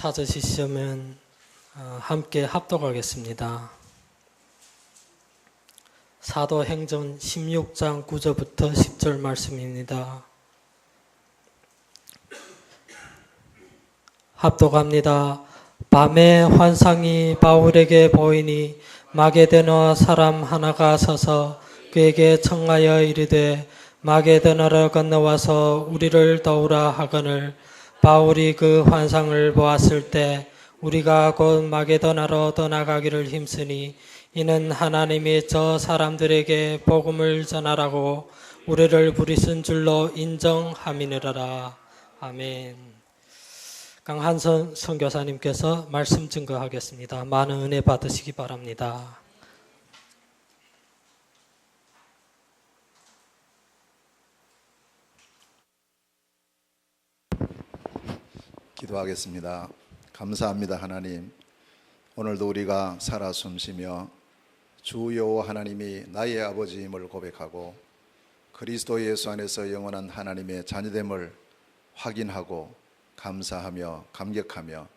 찾으시면 함께 합독하겠습니다. 사도행전 16장 9절부터 10절 말씀입니다. 합독합니다. 밤에 환상이 바울에게 보이니 마게도냐 사람 하나가 서서 그에게 청하여 이르되 마게도냐로 건너와서 우리를 도우라 하거늘 바울이 그 환상을 보았을 때 우리가 곧 마게도냐로 떠나가기를 힘쓰니 이는 하나님이 저 사람들에게 복음을 전하라고 우리를 부르신 줄로 인정함이니라. 아멘. 강한선 선교사님께서 말씀 증거하겠습니다. 많은 은혜 받으시기 바랍니다. 기도하겠습니다. 감사합니다. 하나님, 오늘도 우리가 살아 숨쉬며 주 여호와 하나님이 나의 아버지임을 고백하고 그리스도 예수 안에서 영원한 하나님의 자녀됨을 확인하고 감사하며 감격하며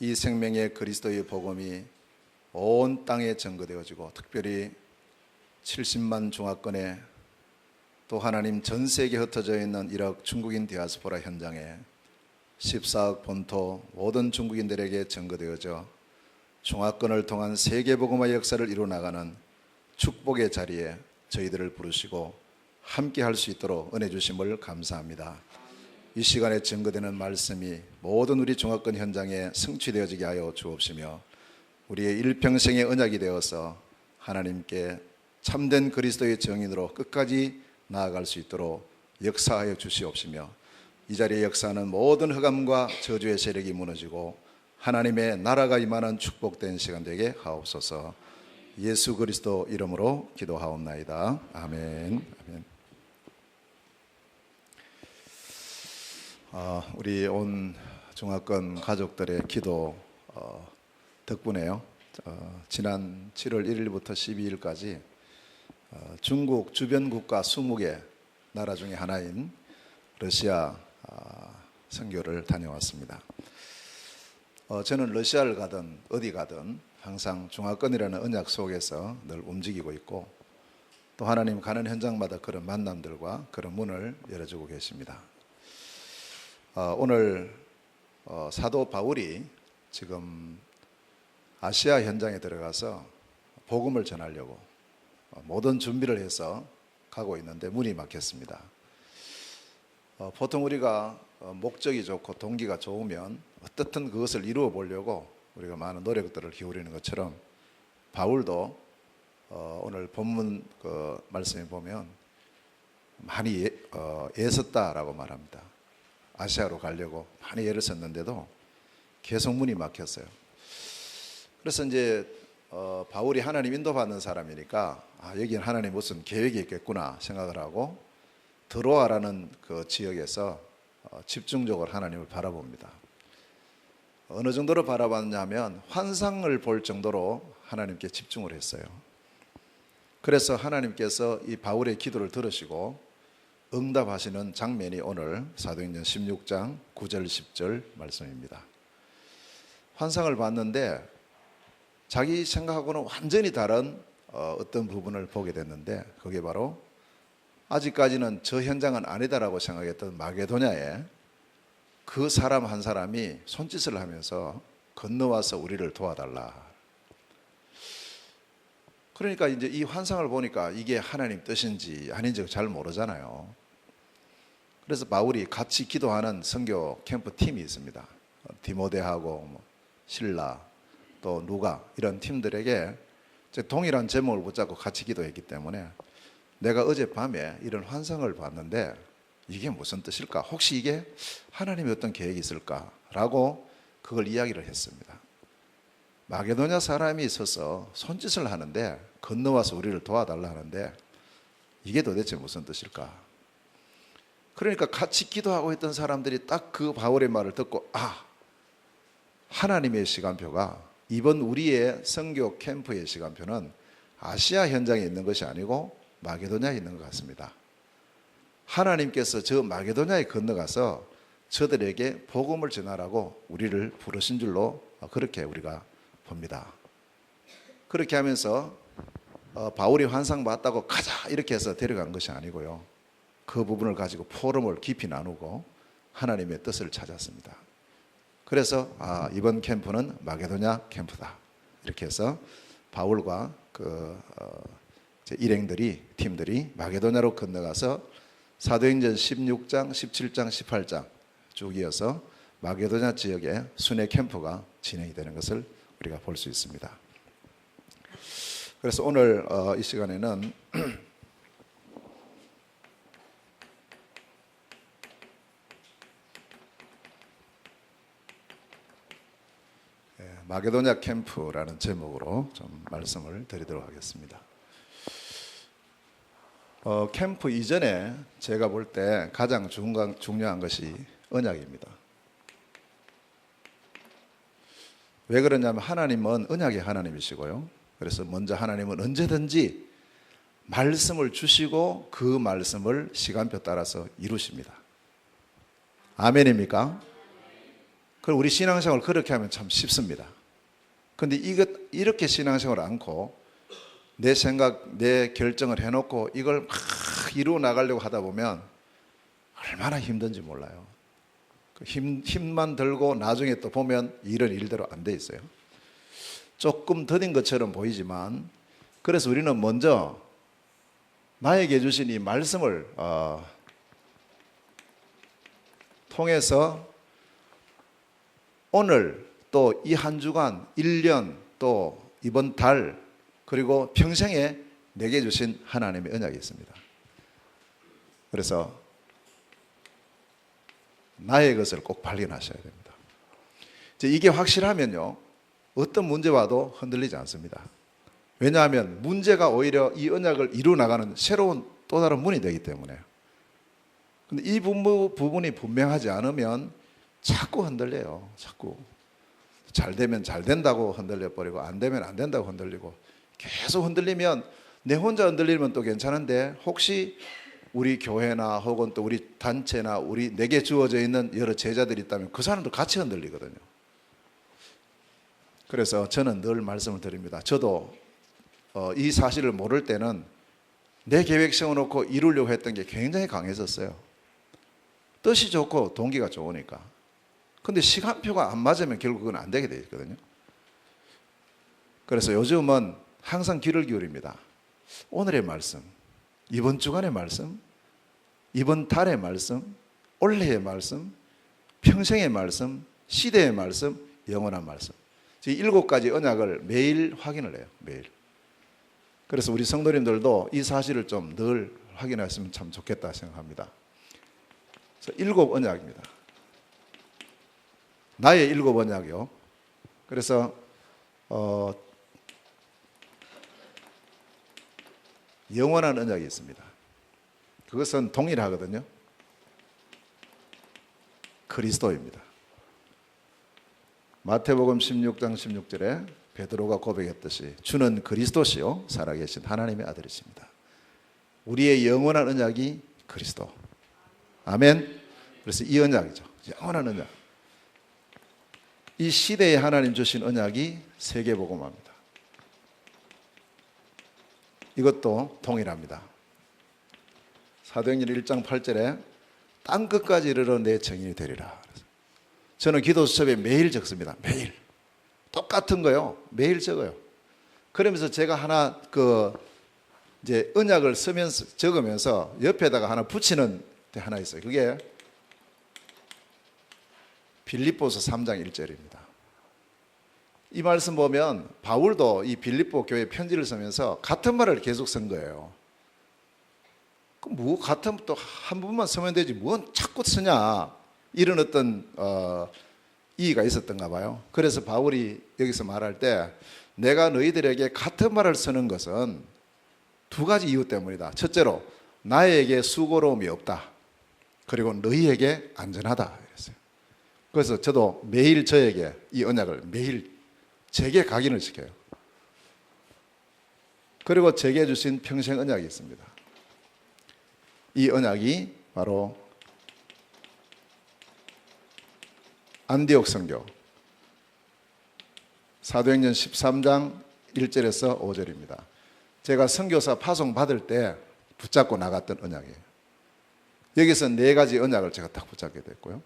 이 생명의 그리스도의 복음이 온 땅에 전거되어지고 특별히 70만 중화권에 또 하나님 전 세계에 흩어져 있는 이rak 중국인 디아스포라 현장에 14억 본토 모든 중국인들에게 전거되어져 중화권을 통한 세계복음화의 역사를 이루어나가는 축복의 자리에 저희들을 부르시고 함께 할 수 있도록 은혜 주심을 감사합니다. 이 시간에 전거되는 말씀이 모든 우리 중화권 현장에 성취되어지게 하여 주옵시며 우리의 일평생의 언약이 되어서 하나님께 참된 그리스도의 증인으로 끝까지 나아갈 수 있도록 역사하여 주시옵시며 이 자리에 역사하는 모든 흑암과 저주의 세력이 무너지고 하나님의 나라가 임하는 축복된 시간 되게 하옵소서. 예수 그리스도 이름으로 기도하옵나이다. 아멘. 아멘. 우리 온 중화권 가족들의 기도 덕분에요. 지난 7월 1일부터 12일까지 중국 주변 국가 20개 나라 중에 하나인 러시아 선교를 다녀왔습니다. 저는 러시아를 가든 어디 가든 항상 중화권이라는 언약 속에서 늘 움직이고 있고 또 하나님 가는 현장마다 그런 만남들과 그런 문을 열어주고 계십니다. 오늘 사도 바울이 지금 아시아 현장에 들어가서 복음을 전하려고 모든 준비를 해서 가고 있는데 문이 막혔습니다. 보통 우리가 목적이 좋고 동기가 좋으면 어떻든 그것을 이루어 보려고 우리가 많은 노력들을 기울이는 것처럼 바울도 오늘 본문 말씀에 보면 많이 애썼다라고 말합니다. 아시아로 가려고 많이 애를 썼는데도 계속 문이 막혔어요. 그래서 이제 바울이 하나님 인도받는 사람이니까 여기는 하나님 무슨 계획이 있겠구나 생각을 하고 드로아라는 그 지역에서 집중적으로 하나님을 바라봅니다. 어느 정도로 바라봤냐면 환상을 볼 정도로 하나님께 집중을 했어요. 그래서 하나님께서 이 바울의 기도를 들으시고 응답하시는 장면이 오늘 사도행전 16장 9절 10절 말씀입니다. 환상을 봤는데 자기 생각하고는 완전히 다른 어떤 부분을 보게 됐는데 그게 바로 아직까지는 저 현장은 아니다라고 생각했던 마게도냐에 그 사람 한 사람이 손짓을 하면서 건너와서 우리를 도와달라. 그러니까 이제 이 환상을 보니까 이게 하나님 뜻인지 아닌지 잘 모르잖아요. 그래서 바울이 같이 기도하는 선교 캠프 팀이 있습니다. 디모데하고 실라 또 누가 이런 팀들에게 동일한 제목을 붙잡고 같이 기도했기 때문에 내가 어젯밤에 이런 환상을 봤는데 이게 무슨 뜻일까? 혹시 이게 하나님의 어떤 계획이 있을까? 라고 그걸 이야기를 했습니다. 마게도냐 사람이 있어서 손짓을 하는데 건너와서 우리를 도와달라 하는데 이게 도대체 무슨 뜻일까? 그러니까 같이 기도하고 있던 사람들이 딱 그 바울의 말을 듣고 하나님의 시간표가 이번 우리의 선교 캠프의 시간표는 아시아 현장에 있는 것이 아니고 마게도냐에 있는 것 같습니다. 하나님께서 저 마게도냐에 건너가서 저들에게 복음을 전하라고 우리를 부르신 줄로 그렇게 우리가 봅니다. 그렇게 하면서 바울이 환상 봤다고 가자 이렇게 해서 데려간 것이 아니고요. 그 부분을 가지고 포럼을 깊이 나누고 하나님의 뜻을 찾았습니다. 그래서 이번 캠프는 마게도냐 캠프다. 이렇게 해서 바울과 일행들이 팀들이 마게도냐로 건너가서 사도행전 16장, 17장, 18장 쭉 이어서 마게도냐 지역에 순회 캠프가 진행이 되는 것을 우리가 볼 수 있습니다. 그래서 오늘 이 시간에는 마게도냐 캠프라는 제목으로 좀 말씀을 드리도록 하겠습니다. 캠프 이전에 제가 볼 때 가장 중요한 것이 언약입니다. 왜 그러냐면 하나님은 언약의 하나님이시고요. 그래서 먼저 하나님은 언제든지 말씀을 주시고 그 말씀을 시간표 따라서 이루십니다. 아멘입니까? 그럼 우리 신앙생활을 그렇게 하면 참 쉽습니다. 근데 이렇게 신앙생활을 않고 내 생각, 내 결정을 해놓고 이걸 막 이루어 나가려고 하다 보면 얼마나 힘든지 몰라요. 힘만 들고 나중에 또 보면 일은 일대로 안 돼 있어요. 조금 더딘 것처럼 보이지만 그래서 우리는 먼저 나에게 주신 이 말씀을 통해서 오늘 또 이 한 주간 1년 또 이번 달 그리고 평생에 내게 주신 하나님의 언약이 있습니다. 그래서 나의 것을 꼭 발견하셔야 됩니다. 이게 확실하면요 어떤 문제 와도 흔들리지 않습니다. 왜냐하면 문제가 오히려 이 언약을 이루어 나가는 새로운 또 다른 문이 되기 때문에요. 근데 이 부분이 분명하지 않으면 자꾸 흔들려요. 자꾸 잘 되면 잘 된다고 흔들려 버리고 안 되면 안 된다고 흔들리고 계속 흔들리면 내 혼자 흔들리면 또 괜찮은데 혹시 우리 교회나 혹은 또 우리 단체나 내게 주어져 있는 여러 제자들이 있다면 그 사람도 같이 흔들리거든요. 그래서 저는 늘 말씀을 드립니다. 저도 이 사실을 모를 때는 내 계획 세워놓고 이루려고 했던 게 굉장히 강했었어요. 뜻이 좋고 동기가 좋으니까. 근데 시간표가 안 맞으면 결국 그건 안 되게 돼 있거든요. 그래서 요즘은 항상 귀를 기울입니다. 오늘의 말씀, 이번 주간의 말씀, 이번 달의 말씀, 올해의 말씀, 평생의 말씀, 시대의 말씀, 영원한 말씀. 이 7가지 언약을 매일 확인을 해요. 매일. 그래서 우리 성도님들도 이 사실을 좀 늘 확인했으면 참 좋겠다 생각합니다. 그래서 7 언약입니다. 나의 7 언약이요. 그래서 영원한 언약이 있습니다. 그것은 동일하거든요. 그리스도입니다. 마태복음 16장 16절에 베드로가 고백했듯이 주는 그리스도시요 살아계신 하나님의 아들이십니다. 우리의 영원한 언약이 그리스도. 아멘. 그래서 이 언약이죠. 영원한 언약. 이 시대에 하나님 주신 언약이 세계복음화입니다. 이것도 동일합니다. 사도행전 1장 8절에 땅 끝까지 이르러 내 증인이 되리라. 저는 기도 수첩에 매일 적습니다. 매일. 똑같은 거요. 매일 적어요. 그러면서 제가 하나 이제 언약을 적으면서 옆에다가 하나 붙이는 데 하나 있어요. 그게 빌립보서 3장 1절입니다. 이 말씀 보면 바울도 이 빌립보 교회 편지를 쓰면서 같은 말을 계속 쓴 거예요. 그럼 뭐 같은 또 한 번만 쓰면 되지 뭔 자꾸 쓰냐 이런 어떤 이의가 있었던가 봐요. 그래서 바울이 여기서 말할 때 내가 너희들에게 같은 말을 쓰는 것은 2가지 이유 때문이다. 첫째로 나에게 수고로움이 없다. 그리고 너희에게 안전하다. 그랬어요. 그래서 저도 매일 저에게 이 언약을 매일 제게 각인을 시켜요. 그리고 제게 주신 평생 언약이 있습니다. 이 언약이 바로 안디옥 선교. 사도행전 13장 1절에서 5절입니다. 제가 선교사 파송 받을 때 붙잡고 나갔던 언약이에요. 여기서 4가지 언약을 제가 딱 붙잡게 됐고요.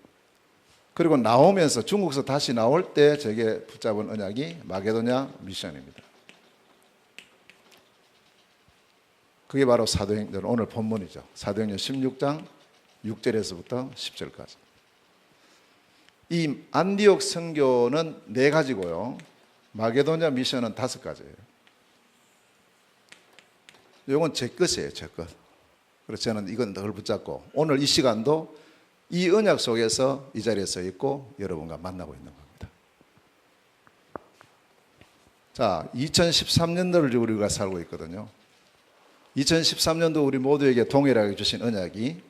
그리고 나오면서 중국에서 다시 나올 때 제게 붙잡은 언약이 마게도냐 미션입니다. 그게 바로 사도행전 오늘 본문이죠. 사도행전 16장 6절에서부터 10절까지. 이 안디옥 선교는 4가지고요. 마게도냐 미션은 5가지예요. 이건 제 것이에요. 제 것. 그래서 저는 이건 늘 붙잡고 오늘 이 시간도 이 언약 속에서 이 자리에 서 있고 여러분과 만나고 있는 겁니다. 자, 2013년도를 우리가 살고 있거든요. 2013년도 우리 모두에게 동일하게 주신 언약이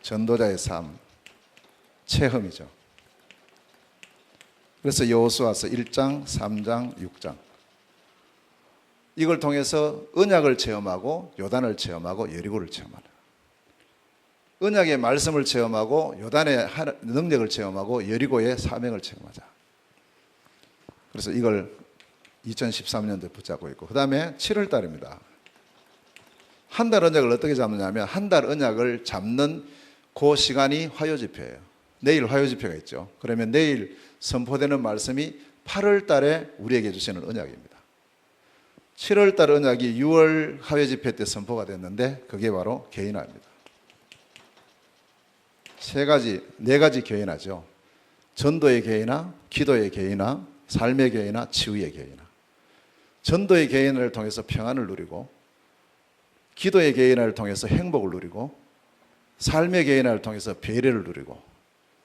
전도자의 삶, 체험이죠. 그래서 여호수아서 1장, 3장, 6장 이걸 통해서 언약을 체험하고 요단을 체험하고 여리고를 체험하는, 언약의 말씀을 체험하고 요단의 능력을 체험하고 여리고의 사명을 체험하자. 그래서 이걸 2013년도에 붙잡고 있고, 그 다음에 7월 달입니다. 한 달 언약을 어떻게 잡느냐면 한 달 언약을 잡는 그 시간이 화요 집회예요. 내일 화요 집회가 있죠. 그러면 내일 선포되는 말씀이 8월 달에 우리에게 주시는 언약입니다. 7월 달 언약이 6월 화요 집회 때 선포가 됐는데 그게 바로 개인화입니다. 4가지 개인화죠. 전도의 개인화, 기도의 개인화, 삶의 개인화, 치유의 개인화. 전도의 개인화를 통해서 평안을 누리고, 기도의 개인화를 통해서 행복을 누리고, 삶의 개인화를 통해서 배려를 누리고,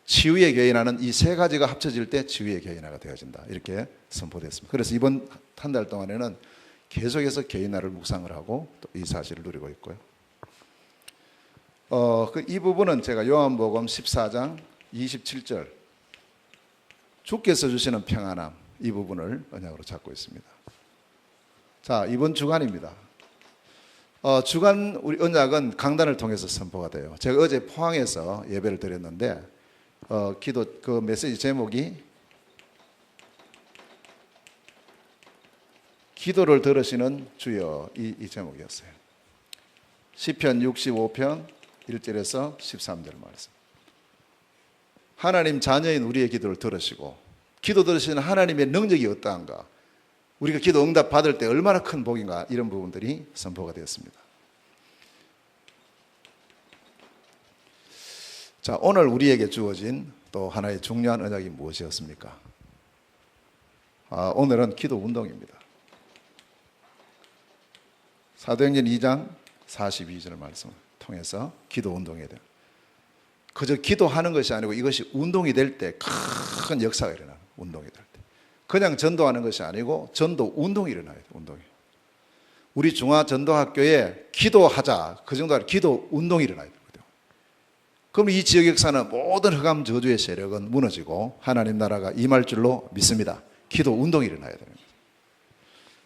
치유의 개인화는 이 3가지가 합쳐질 때 치유의 개인화가 되어진다. 이렇게 선포됐습니다. 그래서 이번 한 달 동안에는 계속해서 개인화를 묵상을 하고 또 이 사실을 누리고 있고요. 이 부분은 제가 요한복음 14장 27절 주께서 주시는 평안함, 이 부분을 언약으로 잡고 있습니다. 자, 이번 주간입니다. 주간 우리 언약은 강단을 통해서 선포가 돼요. 제가 어제 포항에서 예배를 드렸는데 그 메시지 제목이 기도를 들으시는 주여, 이 제목이었어요. 시편 65편 1절에서 13절 말씀. 하나님 자녀인 우리의 기도를 들으시고, 기도 들으시는 하나님의 능력이 어떠한가, 우리가 기도 응답 받을 때 얼마나 큰 복인가, 이런 부분들이 선포가 되었습니다. 자, 오늘 우리에게 주어진 또 하나의 중요한 언약이 무엇이었습니까? 오늘은 기도 운동입니다. 사도행전 2장 42절 말씀을 통해서 기도 운동에 대한, 그저 기도하는 것이 아니고 이것이 운동이 될 때 큰 역사가 일어나는, 운동이 될 때. 그냥 전도하는 것이 아니고 전도 운동이 일어나야 돼요. 운동이. 우리 중화전도학교에 기도하자, 그 정도 아니라 기도 운동이 일어나야 되거든요. 그럼 이 지역 역사는 모든 흑암 저주의 세력은 무너지고 하나님 나라가 임할 줄로 믿습니다. 기도 운동이 일어나야 됩니다.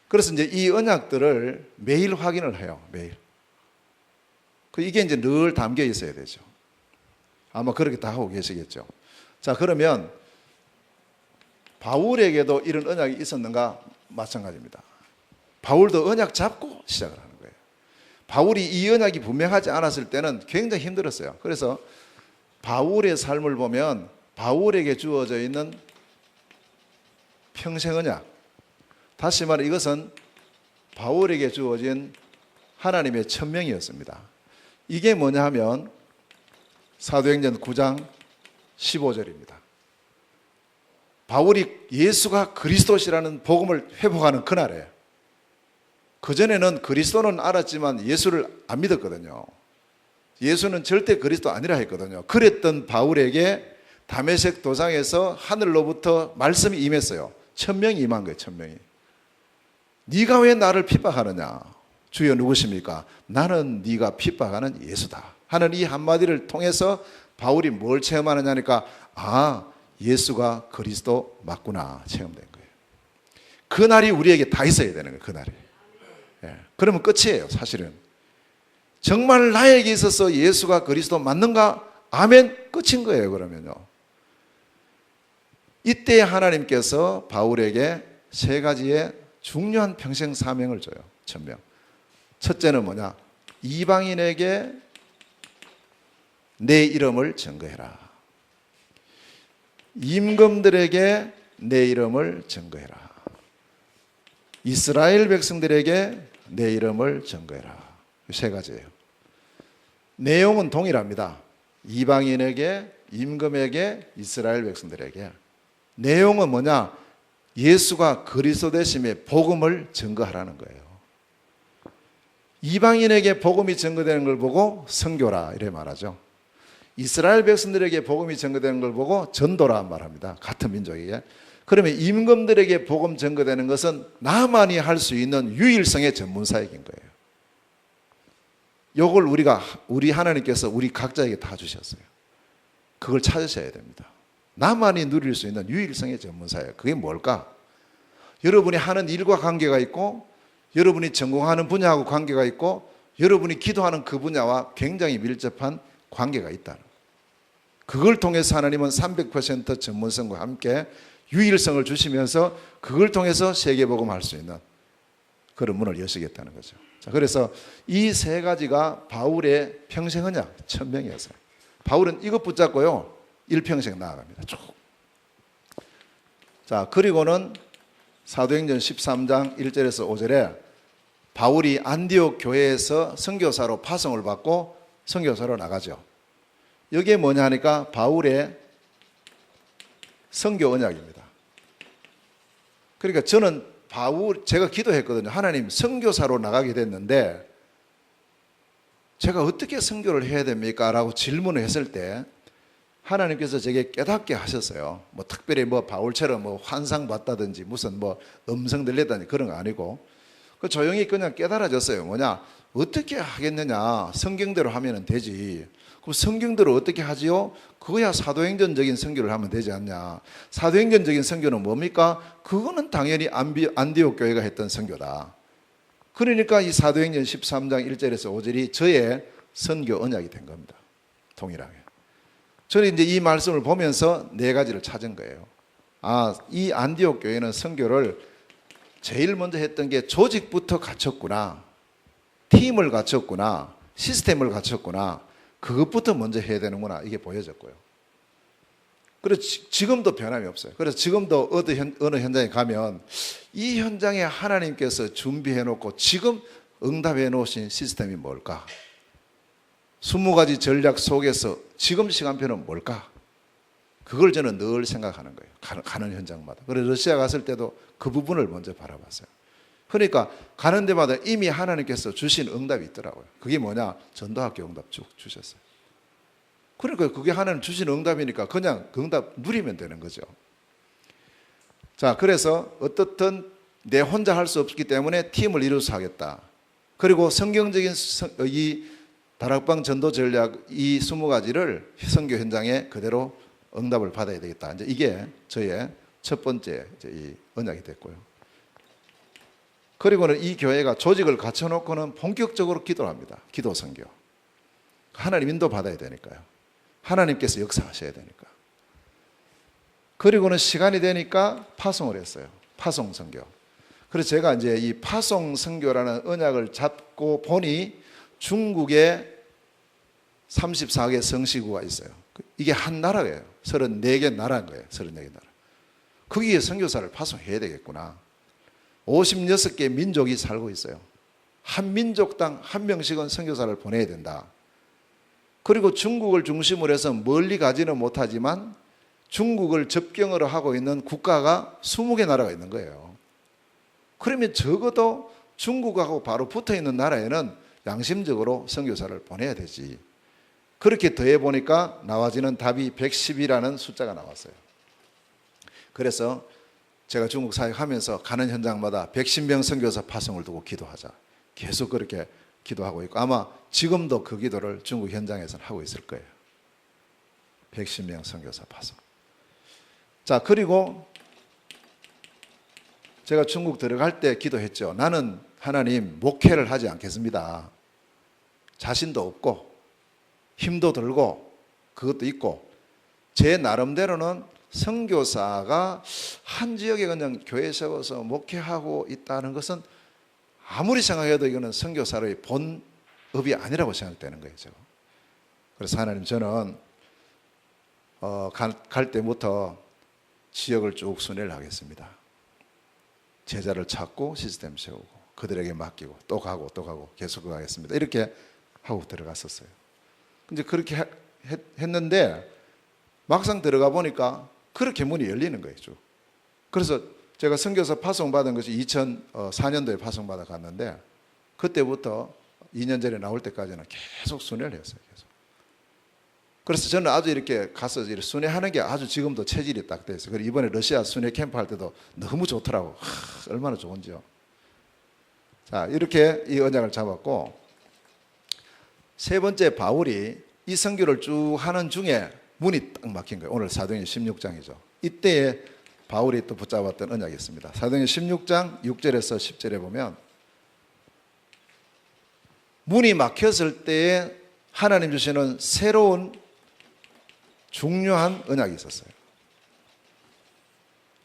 그래서 이제 이 언약들을 매일 확인을 해요. 매일. 이게 이제 늘 담겨 있어야 되죠. 아마 그렇게 다 하고 계시겠죠. 자, 그러면 바울에게도 이런 언약이 있었는가? 마찬가지입니다. 바울도 언약 잡고 시작을 하는 거예요. 바울이 이 언약이 분명하지 않았을 때는 굉장히 힘들었어요. 그래서 바울의 삶을 보면 바울에게 주어져 있는 평생 언약, 다시 말해 이것은 바울에게 주어진 하나님의 천명이었습니다. 이게 뭐냐 하면 사도행전 9장 15절입니다. 바울이 예수가 그리스도시라는 복음을 회복하는 그날에, 그전에는 그리스도는 알았지만 예수를 안 믿었거든요. 예수는 절대 그리스도 아니라 했거든요. 그랬던 바울에게 다메섹 도상에서 하늘로부터 말씀이 임했어요. 천명이 임한 거예요. 천명이. 네가 왜 나를 핍박하느냐? 주여 누구십니까? 나는 네가 핍박하는 예수다 하는 이 한마디를 통해서 바울이 뭘 체험하느냐니까, 예수가 그리스도 맞구나 체험된 거예요. 그날이 우리에게 다 있어야 되는 거예요. 그날이. 그러면 끝이에요. 사실은 정말 나에게 있어서 예수가 그리스도 맞는가? 아멘. 끝인 거예요. 그러면요. 이때 하나님께서 바울에게 세 가지의 중요한 평생 사명을 줘요. 천명. 첫째는 뭐냐? 이방인에게 내 이름을 증거해라. 임금들에게 내 이름을 증거해라. 이스라엘 백성들에게 내 이름을 증거해라. 세 가지예요. 내용은 동일합니다. 이방인에게, 임금에게, 이스라엘 백성들에게. 내용은 뭐냐? 예수가 그리스도 되심의 복음을 증거하라는 거예요. 이방인에게 복음이 증거되는 걸 보고 선교라 이래 말하죠. 이스라엘 백성들에게 복음이 증거되는 걸 보고 전도라 말합니다. 같은 민족에게. 그러면 임금들에게 복음 증거되는 것은 나만이 할 수 있는 유일성의 전문사역인 거예요. 요걸 우리 하나님께서 우리 각자에게 다 주셨어요. 그걸 찾으셔야 됩니다. 나만이 누릴 수 있는 유일성의 전문사역. 그게 뭘까? 여러분이 하는 일과 관계가 있고, 여러분이 전공하는 분야하고 관계가 있고, 여러분이 기도하는 그 분야와 굉장히 밀접한 관계가 있다. 그걸 통해서 하나님은 300% 전문성과 함께 유일성을 주시면서 그걸 통해서 세계복음할 수 있는 그런 문을 여시겠다는 거죠. 자, 그래서 이 세 가지가 바울의 평생 언약, 천명이었어요. 바울은 이것 붙잡고요, 일평생 나아갑니다. 쭉. 자, 그리고는 사도행전 13장 1절에서 5절에 바울이 안디옥 교회에서 선교사로 파송을 받고 선교사로 나가죠. 여기에 뭐냐 하니까 바울의 선교 언약입니다. 그러니까 저는 제가 기도했거든요. 하나님, 선교사로 나가게 됐는데 제가 어떻게 선교를 해야 됩니까? 라고 질문을 했을 때 하나님께서 제게 깨닫게 하셨어요. 뭐 특별히 뭐 바울처럼 뭐 환상 봤다든지 무슨 뭐 음성 들렸다든지 그런 거 아니고 그 조용히 그냥 깨달아졌어요. 뭐냐? 어떻게 하겠느냐? 성경대로 하면 되지. 그럼 성경대로 어떻게 하지요? 그거야 사도행전적인 선교를 하면 되지 않냐. 사도행전적인 선교는 뭡니까? 그거는 당연히 안디옥 교회가 했던 선교다. 그러니까 이 사도행전 13장 1절에서 5절이 저의 선교 언약이 된 겁니다. 동일하게. 저는 이제 이 말씀을 보면서 네 가지를 찾은 거예요. 아, 이 안디옥 교회는 선교를 제일 먼저 했던 게 조직부터 갖췄구나. 팀을 갖췄구나. 시스템을 갖췄구나. 그것부터 먼저 해야 되는구나. 이게 보여졌고요. 그래서 지금도 변함이 없어요. 그래서 지금도 어느 현장에 가면 이 현장에 하나님께서 준비해 놓고 지금 응답해 놓으신 시스템이 뭘까? 20가지 전략 속에서 지금 시간표는 뭘까? 그걸 저는 늘 생각하는 거예요. 가는 현장마다. 그래서 러시아 갔을 때도 그 부분을 먼저 바라봤어요. 그러니까 가는 데마다 이미 하나님께서 주신 응답이 있더라고요. 그게 뭐냐? 전도학교 응답 쭉 주셨어요. 그러니까 그게 하나님 주신 응답이니까 그냥 그 응답 누리면 되는 거죠. 자, 그래서 어떻든 내 혼자 할 수 없기 때문에 팀을 이루어서 하겠다. 그리고 성경적인 이 다락방 전도 전략 이 20가지를 선교 현장에 그대로 응답을 받아야 되겠다. 이제 이게 저의 첫 번째 이 언약이 됐고요. 그리고는 이 교회가 조직을 갖춰놓고는 본격적으로 기도를 합니다. 기도 선교. 하나님 인도 받아야 되니까요. 하나님께서 역사하셔야 되니까. 그리고는 시간이 되니까 파송을 했어요. 파송 선교. 그래서 제가 이제 이 파송 선교라는 언약을 잡고 보니 중국에 34개 성시구가 있어요. 이게 한 나라예요. 34개 나라인 거예요. 34개 나라. 거기에 선교사를 파송해야 되겠구나. 56개 민족이 살고 있어요. 한 민족당 한 명씩은 선교사를 보내야 된다. 그리고 중국을 중심으로 해서 멀리 가지는 못하지만 중국을 접경으로 하고 있는 국가가 20개 나라가 있는 거예요. 그러면 적어도 중국하고 바로 붙어 있는 나라에는 양심적으로 선교사를 보내야 되지. 그렇게 더해 보니까 나와지는 답이 110이라는 숫자가 나왔어요. 그래서 제가 중국 사역하면서 가는 현장마다 110명 선교사 파송을 두고 기도하자. 계속 그렇게 기도하고 있고 아마 지금도 그 기도를 중국 현장에서는 하고 있을 거예요. 110명 선교사 파송. 자, 그리고 제가 중국 들어갈 때 기도했죠. 나는 하나님 목회를 하지 않겠습니다. 자신도 없고 힘도 들고 그것도 있고, 제 나름대로는 선교사가 한 지역에 그냥 교회 세워서 목회하고 있다는 것은 아무리 생각해도 이거는 선교사의 본업이 아니라고 생각되는 거예요. 그래서 하나님, 저는 갈 때부터 지역을 쭉 순회를 하겠습니다. 제자를 찾고 시스템 세우고 그들에게 맡기고 또 가고 계속 가겠습니다. 이렇게 하고 들어갔었어요. 근데 그렇게 했는데 막상 들어가 보니까 그렇게 문이 열리는 거예요. 쭉. 그래서 제가 선교사 파송받은 것이 2004년도에 파송받아 갔는데, 그때부터 2년 전에 나올 때까지는 계속 순회를 했어요. 계속. 그래서 저는 아주 이렇게 가서 이렇게 순회하는 게 아주 지금도 체질이 딱 돼 있어요. 그리고 이번에 러시아 순회 캠프 할 때도 너무 좋더라고. 얼마나 좋은지요. 자, 이렇게 이 언약을 잡았고, 세 번째, 바울이 이 선교를 쭉 하는 중에 문이 딱 막힌 거예요. 오늘 사도행전 16장이죠. 이때에 바울이 또 붙잡았던 언약이 있습니다. 사도행전 16장 6절에서 10절에 보면, 문이 막혔을 때에 하나님 주시는 새로운 중요한 언약이 있었어요.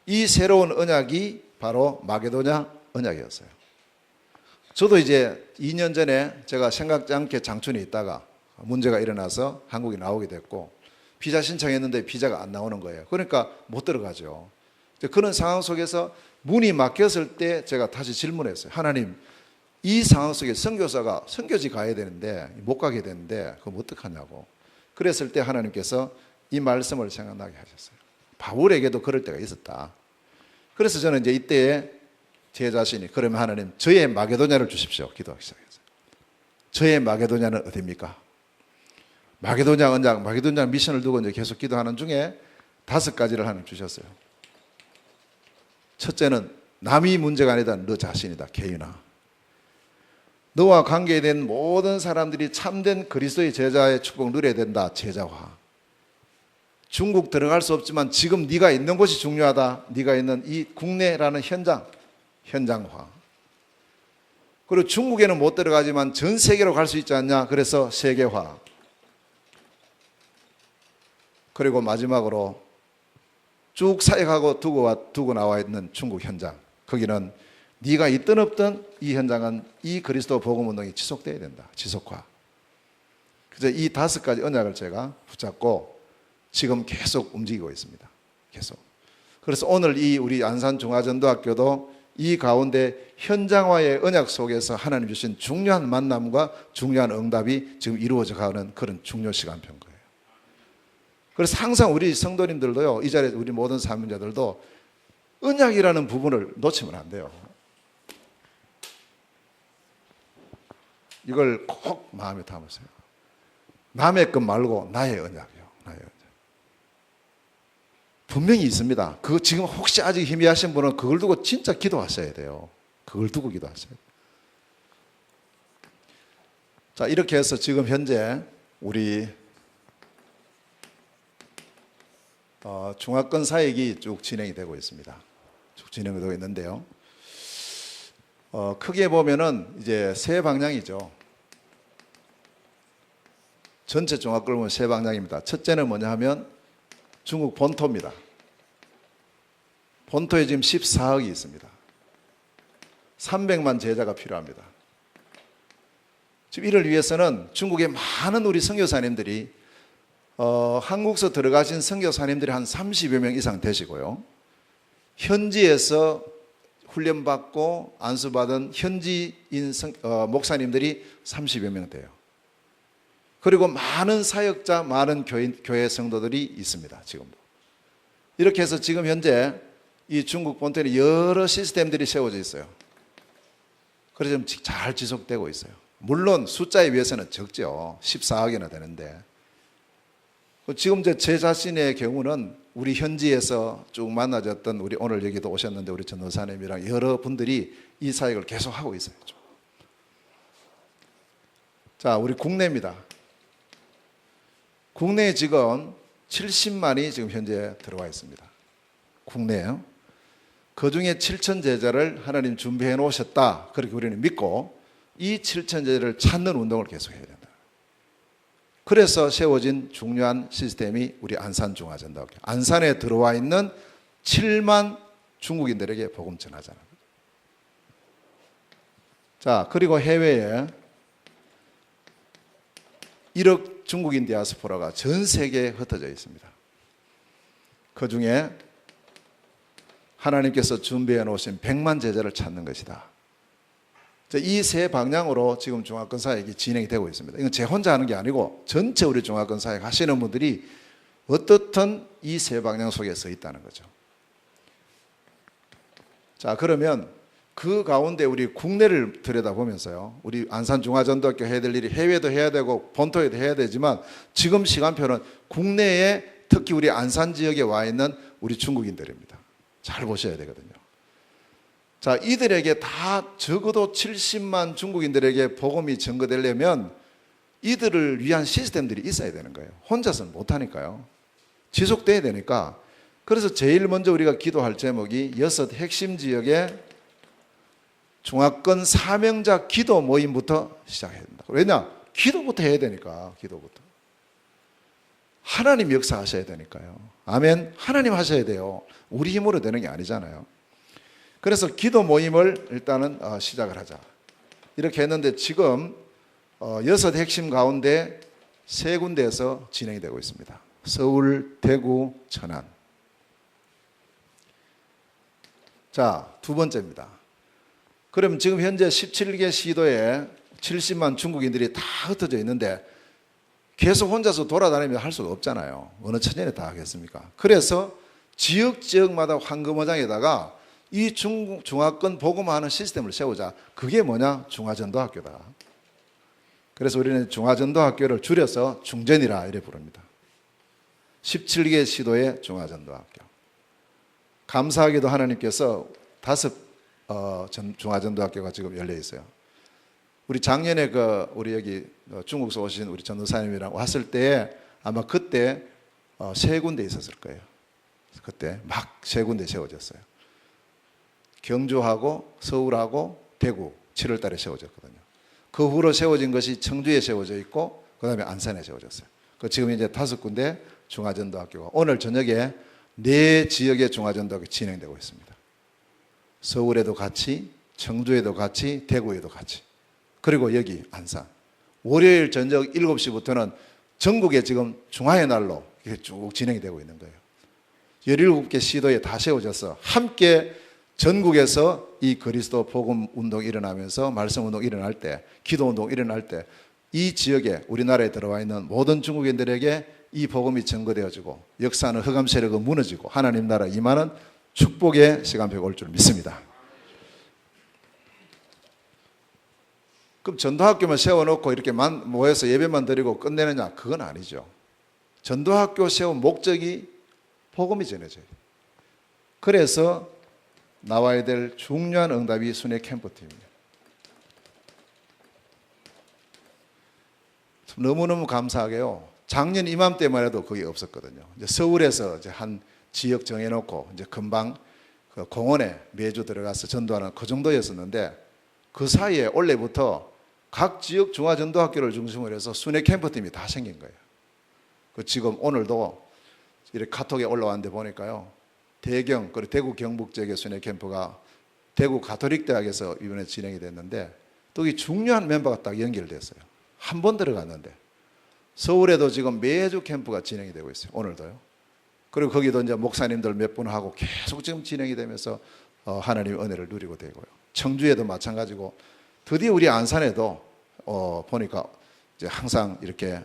이 새로운 언약이 바로 마게도냐 언약이었어요. 저도 이제 2년 전에 제가 생각지 않게 장춘에 있다가 문제가 일어나서 한국에 나오게 됐고, 비자 신청했는데 비자가 안 나오는 거예요. 그러니까 못 들어가죠. 그런 상황 속에서 문이 막혔을 때 제가 다시 질문했어요. 하나님, 이 상황 속에 선교사가 선교지 가야 되는데 못 가게 되는데 그럼 어떡하냐고. 그랬을 때 하나님께서 이 말씀을 생각나게 하셨어요. 바울에게도 그럴 때가 있었다. 그래서 저는 이제 이때에 제 자신이, 그러면 하나님, 저의 마게도냐를 주십시오. 기도하기 시작했어요. 저의 마게도냐는 어디입니까? 마게도냐 언약, 마게도냐 미션을 두고 이제 계속 기도하는 중에 5가지를 하나님 주셨어요. 첫째는 남이 문제가 아니다. 너 자신이다. 개인아. 너와 관계된 모든 사람들이 참된 그리스도의 제자의 축복을 누려야 된다. 제자화. 중국 들어갈 수 없지만 지금 네가 있는 곳이 중요하다. 네가 있는 이 국내라는 현장화. 그리고 중국에는 못 들어가지만 전 세계로 갈 수 있지 않냐. 그래서 세계화. 그리고 마지막으로 쭉 사역하고 두고 나와 있는 중국 현장. 거기는 네가 있든 없든 이 현장은 이 그리스도 복음 운동이 지속돼야 된다. 지속화. 그래서 이 5가지 언약을 제가 붙잡고 지금 계속 움직이고 있습니다. 계속. 그래서 오늘 이 우리 안산중화전도학교도 이 가운데 현장화의 언약 속에서 하나님 주신 중요한 만남과 중요한 응답이 지금 이루어져 가는 그런 중요 시간표인 거예요. 그래서 항상 우리 성도님들도요, 이 자리에 우리 모든 사명자들도 언약이라는 부분을 놓치면 안 돼요. 이걸 꼭 마음에 담으세요. 남의 것 말고 나의 언약이요. 나의 언약. 분명히 있습니다. 그거 지금 혹시 아직 희미하신 분은 그걸 두고 진짜 기도하셔야 돼요. 그걸 두고 기도하셔야 돼요. 자, 이렇게 해서 지금 현재 우리 중화권 사역이 쭉 진행이 되고 있습니다. 쭉 진행이 되고 있는데요. 크게 보면은 이제 3방향이죠. 전체 중화권을 보면 3방향입니다. 첫째는 뭐냐 하면 중국 본토입니다. 본토에 지금 14억이 있습니다. 300만 제자가 필요합니다. 지금 이를 위해서는 중국의 많은 우리 선교사님들이 한국서 들어가신 선교사님들이 한 30여 명 이상 되시고요. 현지에서 훈련받고 안수받은 현지인 목사님들이 30여 명 돼요. 그리고 많은 사역자, 많은 교회 성도들이 있습니다. 지금도. 이렇게 해서 지금 현재 이 중국 본토에 여러 시스템들이 세워져 있어요. 그래서 잘 지속되고 있어요. 물론 숫자에 비해서는 적죠. 14억이나 되는데. 지금 제 자신의 경우는 우리 현지에서 쭉 만나졌던 우리 오늘 여기도 오셨는데 우리 전도사님이랑 여러 분들이 이 사역을 계속 하고 있어요. 자, 우리 국내입니다. 국내에 지금 70만이 지금 현재 들어와 있습니다. 국내에요. 그 중에 7천 제자를 하나님 준비해 놓으셨다. 그렇게 우리는 믿고 이 7천 제자를 찾는 운동을 계속 해야 된다. 그래서 세워진 중요한 시스템이 우리 안산중화전도학교. 안산에 들어와 있는 7만 중국인들에게 복음 전하잖아요. 자, 그리고 해외에 1억 중국인 디아스포라가 전 세계에 흩어져 있습니다. 그 중에 하나님께서 준비해 놓으신 100만 제자를 찾는 것이다. 이 세 방향으로 지금 중화권 사역이 진행이 되고 있습니다. 이건 제 혼자 하는 게 아니고 전체 우리 중화권 사역 하시는 분들이 어떻든 이 세 방향 속에 서 있다는 거죠. 자, 그러면 그 가운데 우리 국내를 들여다보면서요, 우리 안산중화전도학교 해야 될 일이 해외도 해야 되고 본토에도 해야 되지만 지금 시간표는 국내에 특히 우리 안산 지역에 와 있는 우리 중국인들입니다. 잘 보셔야 되거든요. 자, 이들에게 다 적어도 70만 중국인들에게 복음이 전거되려면 이들을 위한 시스템들이 있어야 되는 거예요. 혼자서는 못하니까요. 지속돼야 되니까. 그래서 제일 먼저 우리가 기도할 제목이 6 핵심 지역의 중화권 사명자 기도 모임부터 시작해야 된다. 왜냐? 기도부터 해야 되니까. 기도부터. 하나님 역사하셔야 되니까요. 아멘. 하나님 하셔야 돼요. 우리 힘으로 되는 게 아니잖아요. 그래서 기도 모임을 일단은 시작을 하자. 이렇게 했는데 지금 6 핵심 가운데 3군데에서 진행이 되고 있습니다. 서울, 대구, 천안. 자, 두 번째입니다. 그럼 지금 현재 17개 시도에 70만 중국인들이 다 흩어져 있는데 계속 혼자서 돌아다니며 할 수가 없잖아요. 어느 천년에 다 하겠습니까? 그래서 지역마다 황금어장에다가 이 중화권 복음화하는 시스템을 세우자. 그게 뭐냐? 중화전도학교다. 그래서 우리는 중화전도학교를 줄여서 중전이라 이래 부릅니다. 17개 시도의 중화전도학교. 감사하게도 하나님께서 5 중화전도학교가 지금 열려 있어요. 우리 작년에 우리 여기 중국에서 오신 우리 전도사님이랑 왔을 때 아마 그때 3군데 있었을 거예요. 그때 막 3군데 세워졌어요. 경주하고 서울하고 대구 7월 달에 세워졌거든요. 그 후로 세워진 것이 청주에 세워져 있고 그 다음에 안산에 세워졌어요. 지금 이제 5군데 중화전도학교가 오늘 저녁에 4지역의 중화전도학교 진행되고 있습니다. 서울에도 같이, 청주에도 같이, 대구에도 같이. 그리고 여기 안산. 월요일 저녁 7시부터는 전국에 지금 중화의 날로 이렇게 쭉 진행이 되고 있는 거예요. 17개 시도에 다 세워져서 함께 전국에서 이 그리스도 복음 운동이 일어나면서 말씀 운동이 일어날 때, 기도 운동이 일어날 때 이 지역에 우리나라에 들어와 있는 모든 중국인들에게 이 복음이 전거되어지고 역사는 흑암 세력은 무너지고 하나님 나라 임하는 축복의 시간표가 올 줄 믿습니다. 그럼 전도학교만 세워놓고 이렇게 모여서 예배만 드리고 끝내느냐? 그건 아니죠. 전도학교 세운 목적이 복음이 전해져요. 그래서 나와야 될 중요한 응답이 순회 캠프팀이에요. 너무너무 감사하게요. 작년 이맘때만 해도 그게 없었거든요. 이제 서울에서 이제 한 지역 정해놓고 이제 금방 그 공원에 매주 들어가서 전도하는 그 정도였었는데 그 사이에 올해부터 각 지역 중화전도학교를 중심으로 해서 순회 캠프팀이 다 생긴 거예요. 지금 오늘도 이렇게 카톡에 올라왔는데 보니까요. 대경, 그리고 대구 경북 지역의 순회 캠프가 대구 가톨릭대학에서 이번에 진행이 됐는데 또 이 중요한 멤버가 딱 연결됐어요. 한 번 들어갔는데 서울에도 지금 매주 캠프가 진행이 되고 있어요. 오늘도요. 그리고 거기도 이제 목사님들 몇 분 하고 계속 지금 진행이 되면서 하나님의 은혜를 누리고 되고요. 청주에도 마찬가지고 드디어 우리 안산에도 보니까 이제 항상 이렇게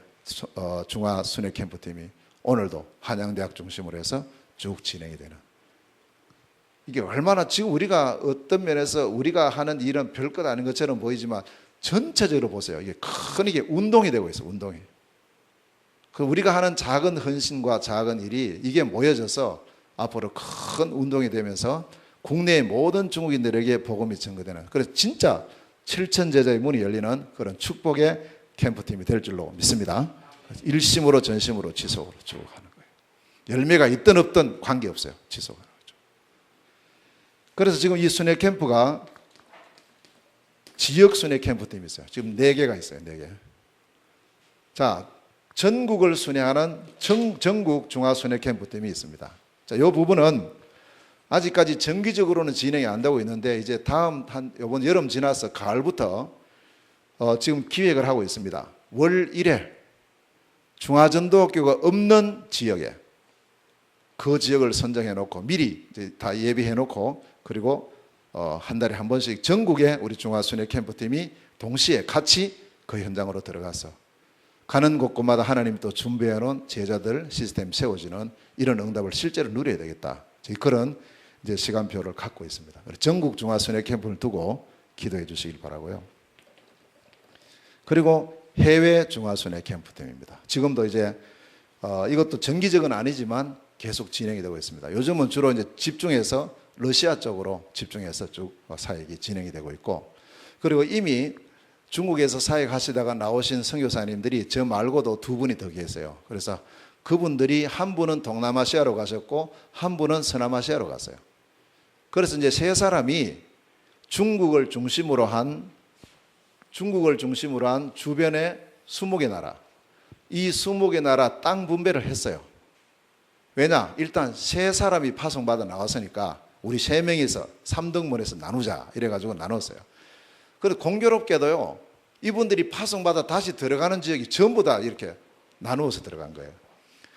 중화 순회 캠프팀이 오늘도 한양대학 중심으로 해서 쭉 진행이 되는. 이게 얼마나 지금 우리가 어떤 면에서 우리가 하는 일은 별것 아닌 것처럼 보이지만 전체적으로 보세요. 이게 이게 운동이 되고 있어요. 운동이. 우리가 하는 작은 헌신과 작은 일이 이게 모여져서 앞으로 큰 운동이 되면서 국내의 모든 중국인들에게 복음이 전거되는, 그래서 진짜 7천 제자의 문이 열리는 그런 축복의 캠프팀이 될 줄로 믿습니다. 일심으로 전심으로 지속으로 쭉 하는 거예요. 열매가 있든 없든 관계없어요. 지속하는 거죠. 그래서 지금 이 순회 캠프가 지역 순회 캠프팀이 있어요. 지금 4개가 있어요. 4개. 자, 전국을 순회하는 전국 중화순회 캠프팀이 있습니다. 자, 이 부분은 아직까지 정기적으로는 진행이 안 되고 있는데 이제 이번 여름 지나서 가을부터 지금 기획을 하고 있습니다. 월 1회 중화전도학교가 없는 지역에 그 지역을 선정해 놓고 미리 이제 다 예비해 놓고 그리고 한 달에 한 번씩 전국에 우리 중화순회 캠프팀이 동시에 같이 그 현장으로 들어가서 가는 곳곳마다 하나님이 또 준비해 놓은 제자들 시스템 세워지는 이런 응답을 실제로 누려야 되겠다. 그런 이제 시간표를 갖고 있습니다. 전국 중화순회 캠프를 두고 기도해 주시길 바라고요. 그리고 해외 중화순회 캠프팀입니다. 지금도 이제 이것도 정기적은 아니지만 계속 진행이 되고 있습니다. 요즘은 주로 이제 집중해서 러시아 쪽으로 집중해서 쭉 사역이 진행이 되고 있고, 그리고 이미 중국에서 사역하시다가 나오신 선교사님들이 저 말고도 두 분이 더 계세요. 그래서 그분들이 한 분은 동남아시아로 가셨고 한 분은 서남아시아로 갔어요. 그래서 이제 세 사람이 중국을 중심으로 한 주변의 20개 나라, 이 20개 나라 땅 분배를 했어요. 왜냐? 일단 세 사람이 파송받아 나왔으니까 우리 세 명이서 3등분해서 나누자 이래가지고 나눴어요. 그런데 공교롭게도요, 이분들이 파송받아 다시 들어가는 지역이 전부 다 이렇게 나누어서 들어간 거예요.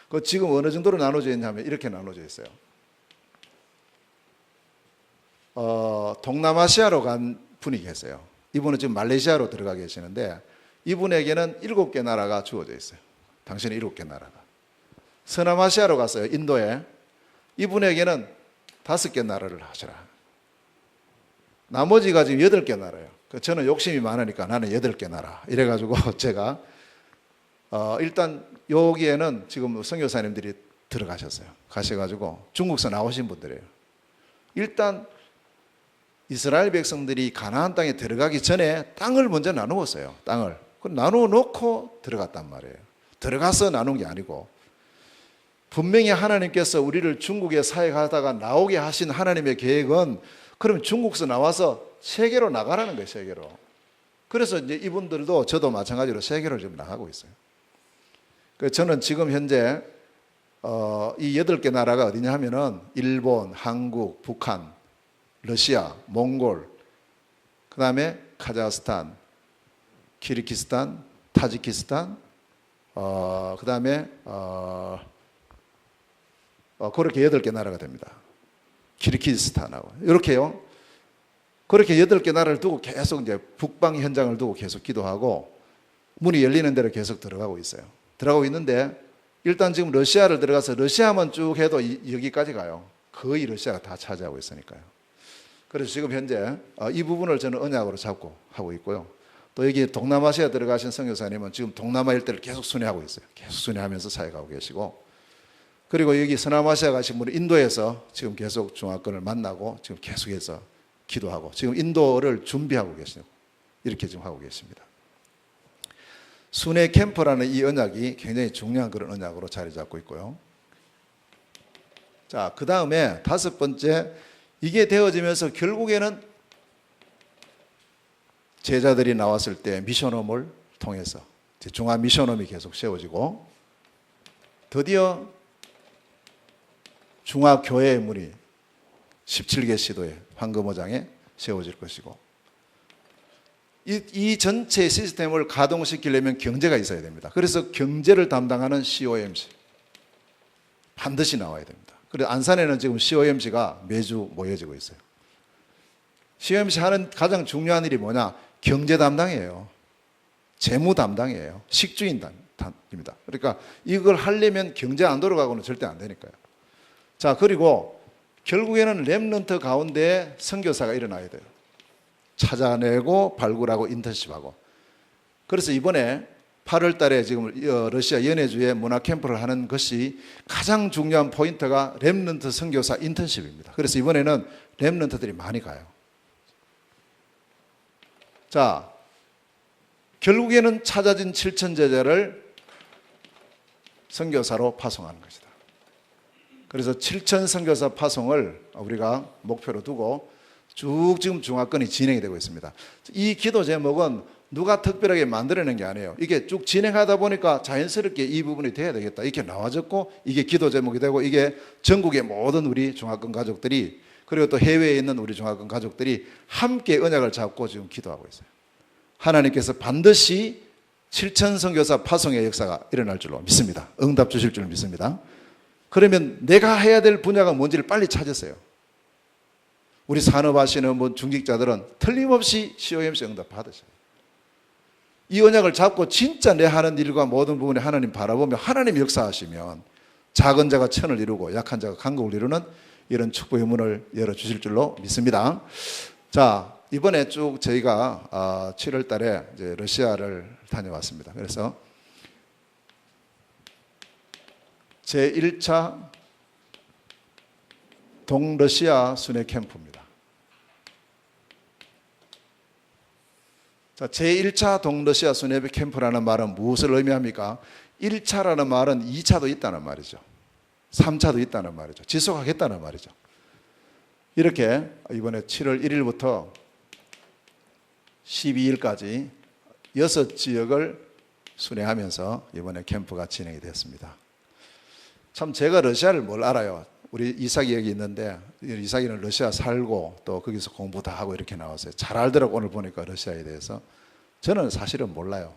그 지금 어느 정도로 나눠져 있냐면 이렇게 나눠져 있어요. 동남아시아로 간 분이 계세요. 이분은 지금 말레이시아로 들어가 계시는데 이분에게는 7개 나라가 주어져 있어요. 당신은 7개 나라가. 서남아시아로 갔어요. 인도에. 이분에게는 5개 나라를 하시라. 나머지가 지금 8개 나라예요. 저는 욕심이 많으니까 나는 8개 나라. 이래가지고 제가 일단 여기에는 지금 선교사님들이 들어가셨어요. 가셔가지고 중국에서 나오신 분들이에요. 일단 이스라엘 백성들이 가나안 땅에 들어가기 전에 땅을 먼저 나누었어요. 땅을. 나누어 놓고 들어갔단 말이에요. 들어가서 나눈 게 아니고, 분명히 하나님께서 우리를 중국에 사역하다가 나오게 하신 하나님의 계획은 그럼 중국에서 나와서 세계로 나가라는 거예요. 세계로. 그래서 이제 이분들도 저도 마찬가지로 세계로 지금 나가고 있어요. 저는 지금 현재 이 8개 나라가 어디냐 하면은 일본, 한국, 북한, 러시아, 몽골, 그 다음에 카자흐스탄, 키르기스탄, 타지키스탄, 그 다음에 그렇게 8개 나라가 됩니다. 키르기스탄하고 이렇게요. 그렇게 8개 나라를 두고 계속 이제 북방 현장을 두고 계속 기도하고 문이 열리는 대로 계속 들어가고 있어요. 들어가고 있는데 일단 지금 러시아를 들어가서 러시아만 쭉 해도 여기까지 가요. 거의 러시아가 다 차지하고 있으니까요. 그래서 지금 현재 이 부분을 저는 언약으로 잡고 하고 있고요. 또 여기 동남아시아 들어가신 선교사님은 지금 동남아 일대를 계속 순회하고 있어요. 계속 순회하면서 사역하고 계시고, 그리고 여기 서남아시아 가신 분은 인도에서 지금 계속 중화권을 만나고 지금 계속해서 기도하고 지금 인도를 준비하고 계시고 이렇게 지금 하고 계십니다. 순회 캠프라는 이 언약이 굉장히 중요한 그런 언약으로 자리 잡고 있고요. 자, 그 다음에 5번째, 이게 되어지면서 결국에는 제자들이 나왔을 때 미션홈을 통해서 중화 미션홈이 계속 세워지고 드디어 중화교회의 문이 17개 시도에 황금어장에 세워질 것이고, 이 전체 시스템을 가동시키려면 경제가 있어야 됩니다. 그래서 경제를 담당하는 COMC 반드시 나와야 됩니다. 그래서 안산에는 지금 COMC가 매주 모여지고 있어요. COMC 하는 가장 중요한 일이 뭐냐? 경제 담당이에요. 재무 담당이에요. 식주인입니다. 그러니까 이걸 하려면 경제 안 돌아가고는 절대 안 되니까요. 자, 그리고 결국에는 렘넌트 가운데 선교사가 일어나야 돼요. 찾아내고 발굴하고 인턴십하고. 그래서 이번에 8월 달에 지금 러시아 연해주에 문화 캠프를 하는 것이 가장 중요한 포인트가 렘넌트 선교사 인턴십입니다. 그래서 이번에는 렘넌트들이 많이 가요. 자, 결국에는 찾아진 7천 제자를 선교사로 파송하는 것이다. 그래서 7천 선교사 파송을 우리가 목표로 두고 쭉 지금 중화권이 진행이 되고 있습니다. 이 기도 제목은 누가 특별하게 만들어낸 게 아니에요. 이게 쭉 진행하다 보니까 자연스럽게 이 부분이 돼야 되겠다 이렇게 나와졌고, 이게 기도 제목이 되고, 이게 전국의 모든 우리 중화권 가족들이, 그리고 또 해외에 있는 우리 중화권 가족들이 함께 언약을 잡고 지금 기도하고 있어요. 하나님께서 반드시 7천 선교사 파송의 역사가 일어날 줄로 믿습니다. 응답 주실 줄 믿습니다. 그러면 내가 해야 될 분야가 뭔지를 빨리 찾으세요. 우리 산업하시는 뭐 중직자들은 틀림없이 COMC 응답 받으셔요. 이 언약을 잡고 진짜 내 하는 일과 모든 부분에 하나님 바라보며 하나님 역사하시면 작은 자가 천을 이루고 약한 자가 강국을 이루는 이런 축복의 문을 열어주실 줄로 믿습니다. 자, 이번에 쭉 저희가 7월 달에 이제 러시아를 다녀왔습니다. 그래서 제1차 동러시아 순회 캠프입니다. 자, 제1차 동러시아 순회 캠프라는 말은 무엇을 의미합니까? 1차라는 말은 2차도 있다는 말이죠. 3차도 있다는 말이죠. 지속하겠다는 말이죠. 이렇게 이번에 7월 1일부터 12일까지 6지역을 순회하면서 이번에 캠프가 진행이 됐습니다. 참 제가 러시아를 뭘 알아요. 우리 이삭이 여기 있는데, 이삭이는 러시아 살고 또 거기서 공부 다 하고 이렇게 나왔어요. 잘 알더라고. 오늘 보니까 러시아에 대해서. 저는 사실은 몰라요.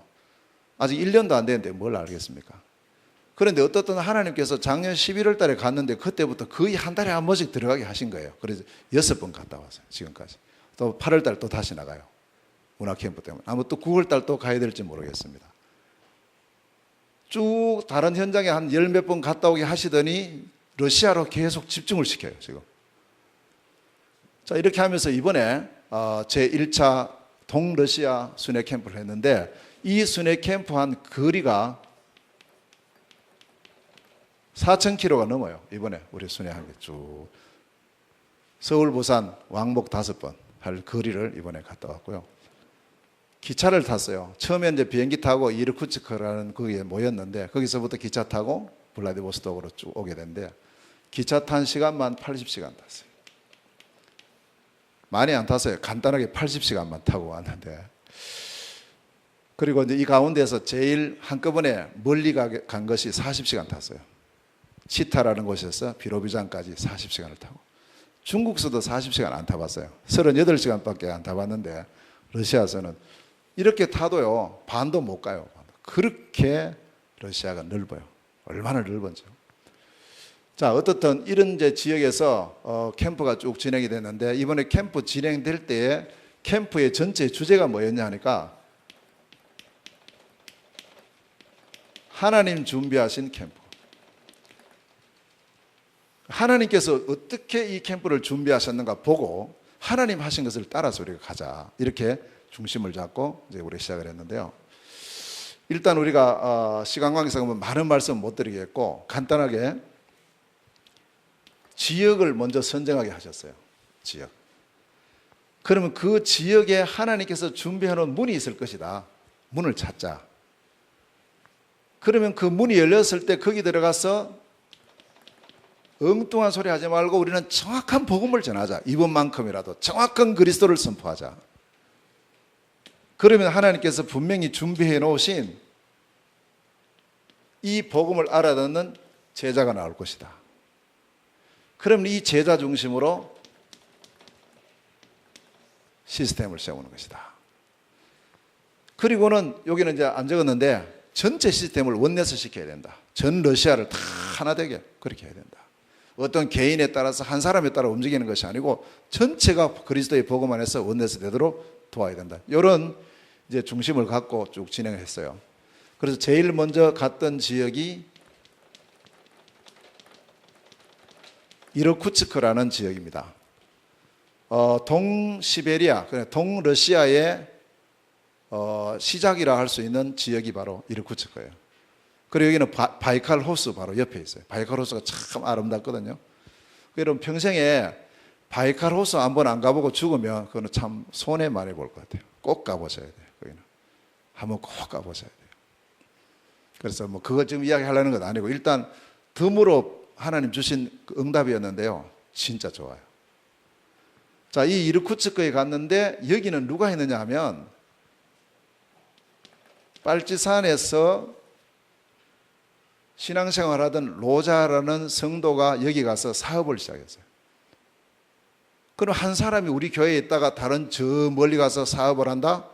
아직 1년도 안 됐는데 뭘 알겠습니까? 그런데 어떻든 하나님께서 작년 11월 달에 갔는데 그때부터 거의 한 달에 한 번씩 들어가게 하신 거예요. 그래서 6번 갔다 왔어요. 지금까지. 또 8월 달 또 다시 나가요. 문화 캠프 때문에. 아마 또 9월 달 또 가야 될지 모르겠습니다. 쭉 다른 현장에 한 10몇 번 갔다 오게 하시더니 러시아로 계속 집중을 시켜요, 지금. 자, 이렇게 하면서 이번에 제1차 동러시아 순회 캠프를 했는데, 이 순회 캠프 한 거리가 4,000km가 넘어요. 이번에 우리 순회한 게 쭉. 서울, 부산, 왕복 5번 할 거리를 이번에 갔다 왔고요. 기차를 탔어요. 처음에 이제 비행기 타고 이르쿠츠크라는 거기에 모였는데, 거기서부터 기차 타고 블라디보스톡으로 쭉 오게 된데, 기차 탄 시간만 80시간 탔어요. 많이 안 탔어요. 간단하게 80시간만 타고 왔는데, 그리고 이제 이 가운데서 제일 한꺼번에 멀리 간 것이 40시간 탔어요. 치타라는 곳에서 비로비잔까지 40시간을 타고, 중국서도 40시간 안 타봤어요. 38시간밖에 안 타봤는데 러시아에서는 이렇게 타도요 반도 못 가요. 그렇게 러시아가 넓어요. 얼마나 넓은지요. 자, 어떻든 이런 이제 지역에서 캠프가 쭉 진행이 됐는데, 이번에 캠프 진행될 때에 캠프의 전체 주제가 뭐였냐 하니까 하나님 준비하신 캠프. 하나님께서 어떻게 이 캠프를 준비하셨는가 보고 하나님 하신 것을 따라서 우리가 가자, 이렇게 중심을 잡고 이제 우리 시작을 했는데요. 일단 우리가 시간 관계상 많은 말씀 못 드리겠고, 간단하게 지역을 먼저 선정하게 하셨어요. 지역. 그러면 그 지역에 하나님께서 준비해 놓은 문이 있을 것이다. 문을 찾자. 그러면 그 문이 열렸을 때 거기 들어가서 엉뚱한 소리 하지 말고 우리는 정확한 복음을 전하자. 이번만큼이라도 정확한 그리스도를 선포하자. 그러면 하나님께서 분명히 준비해 놓으신 이 복음을 알아듣는 제자가 나올 것이다. 그럼 이 제자 중심으로 시스템을 세우는 것이다. 그리고는 여기는 이제 안 적었는데 전체 시스템을 원내스 시켜야 된다. 전 러시아를 다 하나 되게 그렇게 해야 된다. 어떤 개인에 따라서 한 사람에 따라 움직이는 것이 아니고 전체가 그리스도의 복음 안에서 원내스 되도록 도와야 된다. 이런 이제 중심을 갖고 쭉 진행을 했어요. 그래서 제일 먼저 갔던 지역이 이르쿠츠크라는 지역입니다. 동시베리아, 동러시아의 시작이라 할 수 있는 지역이 바로 이르쿠츠크예요. 그리고 여기는 바이칼 호수 바로 옆에 있어요. 바이칼 호수가 참 아름답거든요. 여러분 평생에 바이칼 호수 한번 안 가보고 죽으면 그거는 참 손해 많이 볼 것 같아요. 꼭 가보셔야 돼요. 거기는 한번 꼭 가보셔야 돼요. 그래서 뭐 그거 지금 이야기하려는 건 아니고, 일단 덤으로 하나님 주신 응답이었는데요, 진짜 좋아요. 자, 이 이르쿠츠크에 갔는데 여기는 누가 했느냐 하면 빨치산에서 신앙생활하던 로자라는 성도가 여기 가서 사업을 시작했어요. 그럼 한 사람이 우리 교회에 있다가 다른 저 멀리 가서 사업을 한다?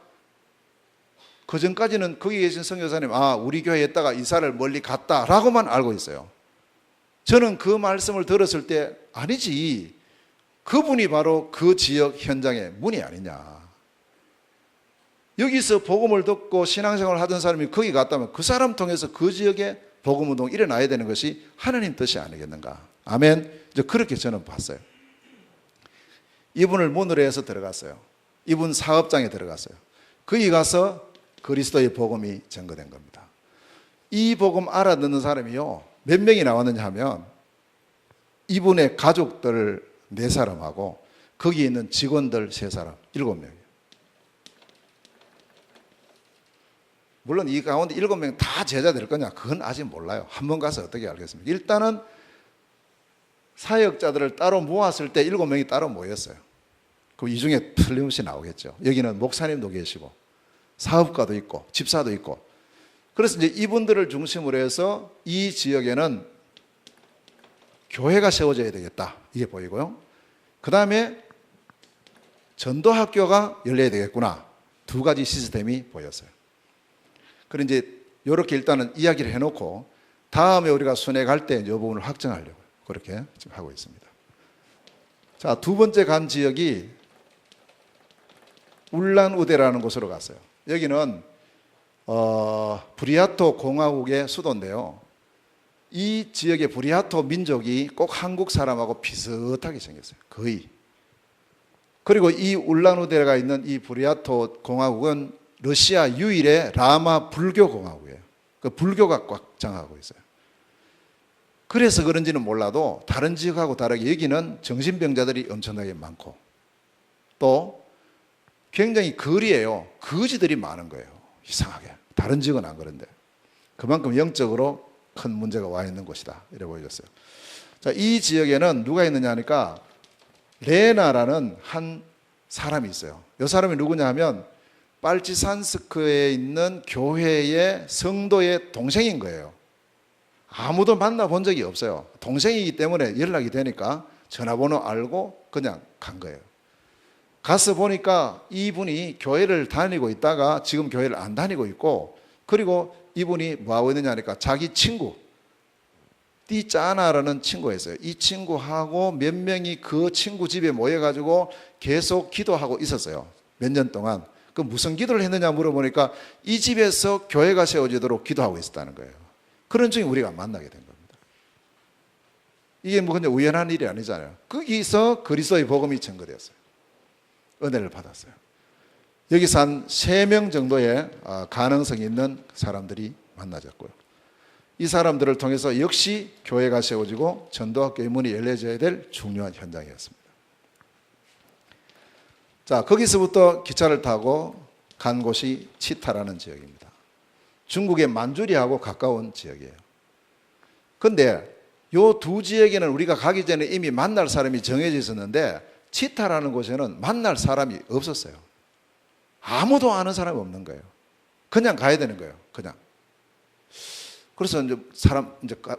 그 전까지는 거기 계신 선교사님, 우리 교회에 있다가 이사를 멀리 갔다라고만 알고 있어요. 저는 그 말씀을 들었을 때 아니지, 그분이 바로 그 지역 현장의 문이 아니냐. 여기서 복음을 듣고 신앙생활을 하던 사람이 거기 갔다면 그 사람 통해서 그 지역에 복음운동이 일어나야 되는 것이 하나님 뜻이 아니겠는가. 아멘. 이제 그렇게 저는 봤어요. 이분을 문으로 해서 들어갔어요. 이분 사업장에 들어갔어요. 거기 가서 그리스도의 복음이 전거된 겁니다. 이 복음 알아듣는 사람이요, 몇 명이 나왔느냐 하면 이분의 가족들 4사람하고 거기 있는 직원들 3사람, 7명이에요. 물론 이 가운데 7명 다 제자 될 거냐? 그건 아직 몰라요. 한번 가서 어떻게 알겠습니까? 일단은 사역자들을 따로 모았을 때 7명이 따로 모였어요. 그럼 이 중에 틀림없이 나오겠죠. 여기는 목사님도 계시고 사업가도 있고 집사도 있고. 그래서 이제 이분들을 중심으로 해서 이 지역에는 교회가 세워져야 되겠다, 이게 보이고요. 그 다음에 전도학교가 열려야 되겠구나, 2가지 시스템이 보였어요. 그리고 이제 이렇게 일단은 이야기를 해놓고 다음에 우리가 순회 갈 때 이 부분을 확정하려고 그렇게 지금 하고 있습니다. 자, 2번째 간 지역이 울란우데라는 곳으로 갔어요. 여기는 브리아토 공화국의 수도인데요. 이 지역의 브리아토 민족이 꼭 한국 사람하고 비슷하게 생겼어요. 거의. 그리고 이 울란우데가 있는 이 브리아토 공화국은 러시아 유일의 라마 불교 공화국이에요. 그 불교가 꽉 장하고 있어요. 그래서 그런지는 몰라도 다른 지역하고 다르게 여기는 정신병자들이 엄청나게 많고 또 굉장히 거리에요, 거지들이 많은 거예요. 이상하게. 다른 지역은 안 그런데 그만큼 영적으로 큰 문제가 와 있는 곳이다, 이래 보여졌어요. 자, 이 지역에는 누가 있느냐 하니까 레나라는 한 사람이 있어요. 이 사람이 누구냐 하면 빨치산스크에 있는 교회의 성도의 동생인 거예요. 아무도 만나본 적이 없어요. 동생이기 때문에 연락이 되니까 전화번호 알고 그냥 간 거예요. 가서 보니까 이분이 교회를 다니고 있다가 지금 교회를 안 다니고 있고, 그리고 이분이 뭐하고 있느냐 하니까 자기 친구 띠짜나라는 친구가 있어요. 이 친구하고 몇 명이 그 친구 집에 모여가지고 계속 기도하고 있었어요. 몇 년 동안. 그 무슨 기도를 했느냐 물어보니까 이 집에서 교회가 세워지도록 기도하고 있었다는 거예요. 그런 중에 우리가 만나게 된 겁니다. 이게 뭐 그냥 우연한 일이 아니잖아요. 거기서 그리스도의 복음이 전거되었어요. 은혜를 받았어요. 여기서 한 3명 정도의 가능성이 있는 사람들이 만나졌고요. 이 사람들을 통해서 역시 교회가 세워지고 전도학교의 문이 열려져야 될 중요한 현장이었습니다. 자, 거기서부터 기차를 타고 간 곳이 치타라는 지역입니다. 중국의 만주리하고 가까운 지역이에요. 그런데 이 2 지역에는 우리가 가기 전에 이미 만날 사람이 정해져 있었는데 치타라는 곳에는 만날 사람이 없었어요. 아무도 아는 사람이 없는 거예요. 그냥 가야 되는 거예요. 그냥. 그래서 이제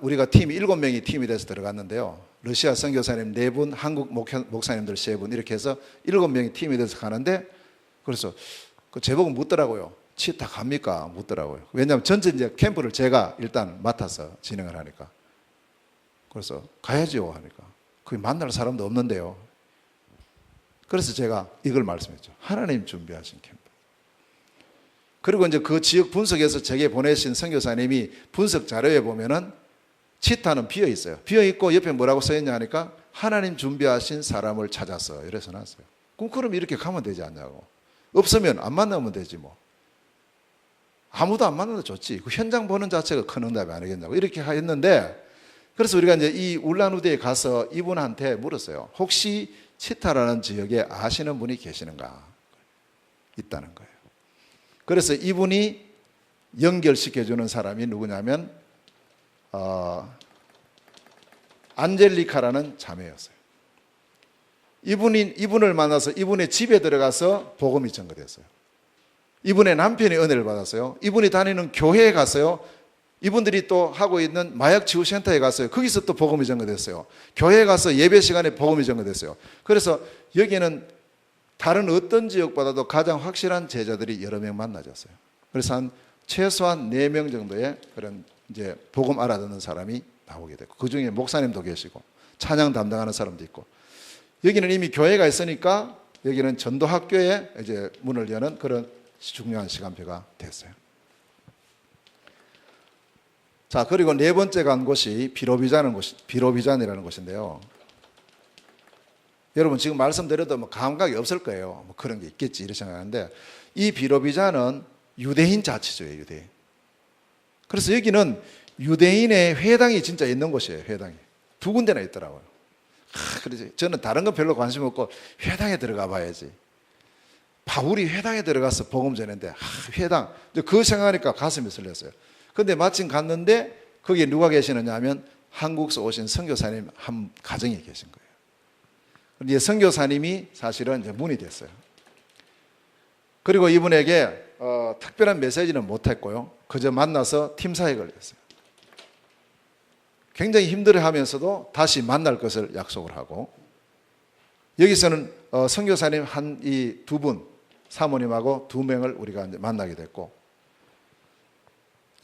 우리가 팀이 7명이 팀이 돼서 들어갔는데요. 러시아 선교사님 4분, 한국 목사님들 3분 이렇게 해서 7명이 팀이 돼서 가는데, 그래서 그 제보고 묻더라고요. 치타 갑니까? 묻더라고요. 왜냐하면 전체 이제 캠프를 제가 일단 맡아서 진행을 하니까. 그래서 가야죠 하니까 거기 만날 사람도 없는데요. 그래서 제가 이걸 말씀했죠. 하나님 준비하신 캠프. 그리고 이제 그 지역 분석에서 제게 보내신 선교사님이 분석 자료에 보면은 치타는 비어 있어요. 비어 있고 옆에 뭐라고 써 있냐 하니까 하나님 준비하신 사람을 찾아서 이래서 놨어요. 그럼 이렇게 가면 되지 않냐고. 없으면 안 만나면 되지 뭐. 아무도 안 만나도 좋지. 그 현장 보는 자체가 큰 응답이 아니겠냐고 이렇게 했는데, 그래서 우리가 이제 이 울란우데에 가서 이분한테 물었어요. 혹시 치타라는 지역에 아시는 분이 계시는가? 있다는 거예요. 그래서 이분이 연결시켜주는 사람이 누구냐면 안젤리카라는 자매였어요. 이분을 만나서 이분의 집에 들어가서 복음이 전거됐어요. 이분의 남편이 은혜를 받았어요. 이분이 다니는 교회에 갔어요. 이분들이 또 하고 있는 마약 치유 센터에 갔어요. 거기서 또 복음이 전거됐어요. 교회에 가서 예배 시간에 복음이 전거됐어요. 그래서 여기는 다른 어떤 지역보다도 가장 확실한 제자들이 여러 명 만나졌어요. 그래서 한 최소한 4명 정도의 그런 이제 복음 알아듣는 사람이 나오게 됐고, 그 중에 목사님도 계시고 찬양 담당하는 사람도 있고, 여기는 이미 교회가 있으니까 여기는 전도학교에 이제 문을 여는 그런 중요한 시간표가 됐어요. 자, 그리고 네 번째 간 곳이 비로비잔이라는 곳인데요. 여러분 지금 말씀드려도 뭐 감각이 없을 거예요. 뭐 그런 게 있겠지 이렇게 생각하는데, 이 비로비잔은 유대인 자치죠, 유대인. 그래서 여기는 유대인의 회당이 진짜 있는 곳이에요. 회당이 2군데나 있더라고요. 그래서 저는 다른 건 별로 관심 없고 회당에 들어가 봐야지. 바울이 회당에 들어가서 복음 전했는데 회당, 그거 생각하니까 가슴이 설렜어요. 근데 마침 갔는데 거기에 누가 계시느냐 하면 한국에서 오신 선교사님 한 가정이 계신 거예요. 이제 선교사님이 사실은 이제 문이 됐어요. 그리고 이분에게 특별한 메시지는 못했고요. 그저 만나서 팀 사역을 했어요. 굉장히 힘들어하면서도 다시 만날 것을 약속을 하고, 여기서는 선교사님 이 2분, 사모님하고 2명을 우리가 이제 만나게 됐고,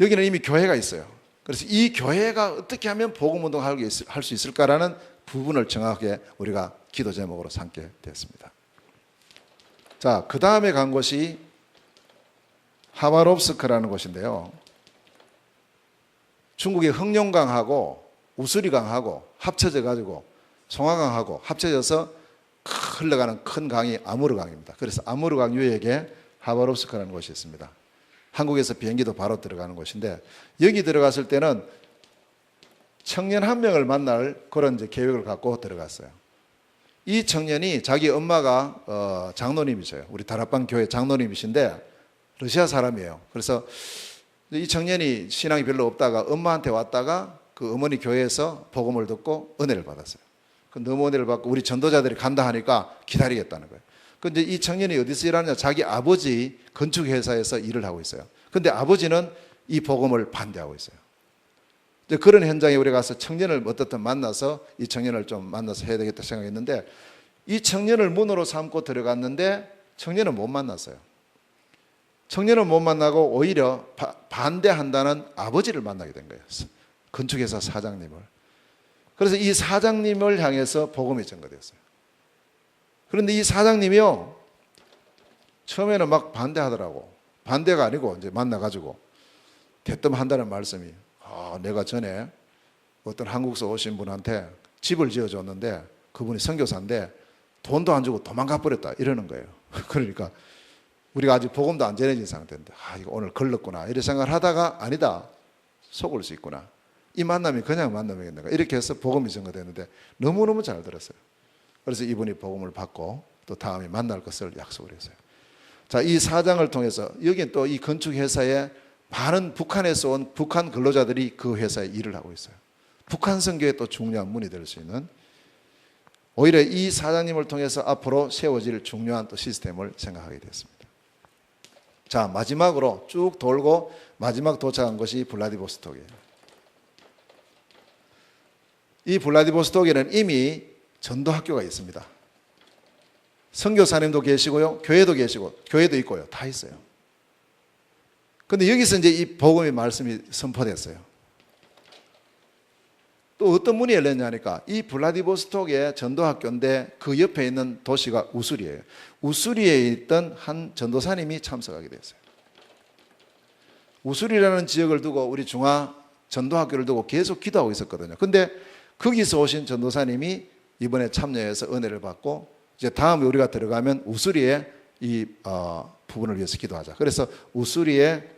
여기는 이미 교회가 있어요. 그래서 이 교회가 어떻게 하면 복음운동을 할 수 있을까라는 부분을 정확하게 우리가 기도 제목으로 삼게 됐습니다. 자, 그 다음에 간 곳이 하바롭스크라는 곳인데요. 중국의 흥룡강하고 우수리강하고 합쳐져 가지고 송화강하고 합쳐져서 흘러가는 큰 강이 아무르강입니다. 그래서 아무르강 유역에 하바롭스크라는 곳이 있습니다. 한국에서 비행기도 바로 들어가는 곳인데, 여기 들어갔을 때는 청년 한 명을 만날 그런 이제 계획을 갖고 들어갔어요. 이 청년이 자기 엄마가 장로님이세요. 우리 다락방 교회 장로님이신데 러시아 사람이에요. 그래서 이 청년이 신앙이 별로 없다가 엄마한테 왔다가 그 어머니 교회에서 복음을 듣고 은혜를 받았어요. 너무 은혜를 받고 우리 전도자들이 간다 하니까 기다리겠다는 거예요. 근데 이 청년이 어디서 일하느냐, 자기 아버지 건축회사에서 일을 하고 있어요. 근데 아버지는 이 복음을 반대하고 있어요. 그런 현장에 우리가 가서 청년을 어떻든 만나서 이 청년을 좀 만나서 해야 되겠다 생각했는데, 이 청년을 문으로 삼고 들어갔는데 청년은 못 만났어요. 청년은 못 만나고 오히려 반대한다는 아버지를 만나게 된 거예요. 건축회사 사장님을. 그래서 이 사장님을 향해서 복음이 전거됐어요. 그런데 이 사장님이요, 처음에는 막 반대하더라고. 반대가 아니고 이제 만나가지고 대뜸한다는 말씀이, 내가 전에 어떤 한국에서 오신 분한테 집을 지어줬는데 그분이 선교사인데 돈도 안 주고 도망가 버렸다 이러는 거예요. 그러니까 우리가 아직 복음도 안 전해진 상태인데 이거 오늘 걸렸구나 이런 생각을 하다가, 아니다, 속을 수 있구나, 이 만남이 그냥 만남이겠는가, 이렇게 해서 복음이 전거됐는데 너무너무 잘 들었어요. 그래서 이분이 복음을 받고 또 다음에 만날 것을 약속을 했어요. 자, 이 사장을 통해서 여기 또 이 건축회사에 많은 북한에서 온 북한 근로자들이 그 회사에 일을 하고 있어요. 북한 선교에 또 중요한 문이 될 수 있는, 오히려 이 사장님을 통해서 앞으로 세워질 중요한 또 시스템을 생각하게 됐습니다. 자, 마지막으로 쭉 돌고 마지막 도착한 것이 블라디보스톡이에요. 이 블라디보스톡에는 이미 전도학교가 있습니다. 선교사님도 계시고요, 교회도 계시고, 교회도 있고요, 다 있어요. 근데 여기서 이제 이 복음의 말씀이 선포됐어요. 또 어떤 문이 열렸냐니까, 이 블라디보스톡의 전도학교인데 그 옆에 있는 도시가 우수리예요. 우수리에 있던 한 전도사님이 참석하게 됐어요. 우수리라는 지역을 두고 우리 중화 전도학교를 두고 계속 기도하고 있었거든요. 근데 거기서 오신 전도사님이 이번에 참여해서 은혜를 받고, 이제 다음에 우리가 들어가면 우수리에 이 부분을 위해서 기도하자. 그래서 우수리에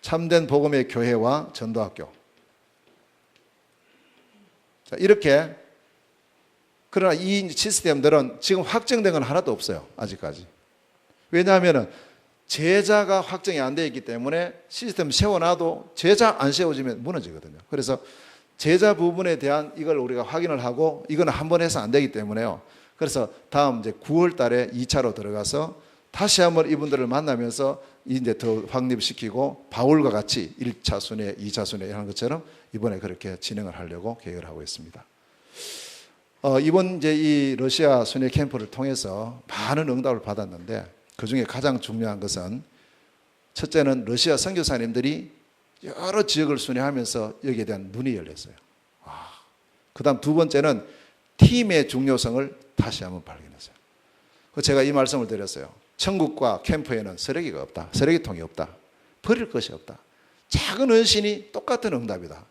참된 복음의 교회와 전도학교, 자, 이렇게. 그러나 이 시스템들은 지금 확정된 건 하나도 없어요, 아직까지. 왜냐하면 제자가 확정이 안 되어 있기 때문에 시스템 세워놔도 제자 안 세워지면 무너지거든요. 그래서 제자 부분에 대한 이걸 우리가 확인을 하고, 이거는 한 번 해서 안 되기 때문에요. 그래서 다음 이제 9월 달에 2차로 들어가서 다시 한번 이분들을 만나면서 이제 더 확립시키고 바울과 같이 1차 순회, 2차 순회 하는 것처럼 이번에 그렇게 진행을 하려고 계획을 하고 있습니다. 이번 이제 이 러시아 순회 캠프를 통해서 많은 응답을 받았는데 그 중에 가장 중요한 것은 첫째는 러시아 선교사님들이 여러 지역을 순회하면서 여기에 대한 눈이 열렸어요. 그 다음 두 번째는 팀의 중요성을 다시 한번 발견했어요. 제가 이 말씀을 드렸어요. 천국과 캠프에는 쓰레기가 없다. 쓰레기통이 없다. 버릴 것이 없다. 작은 헌신이 똑같은 응답이다.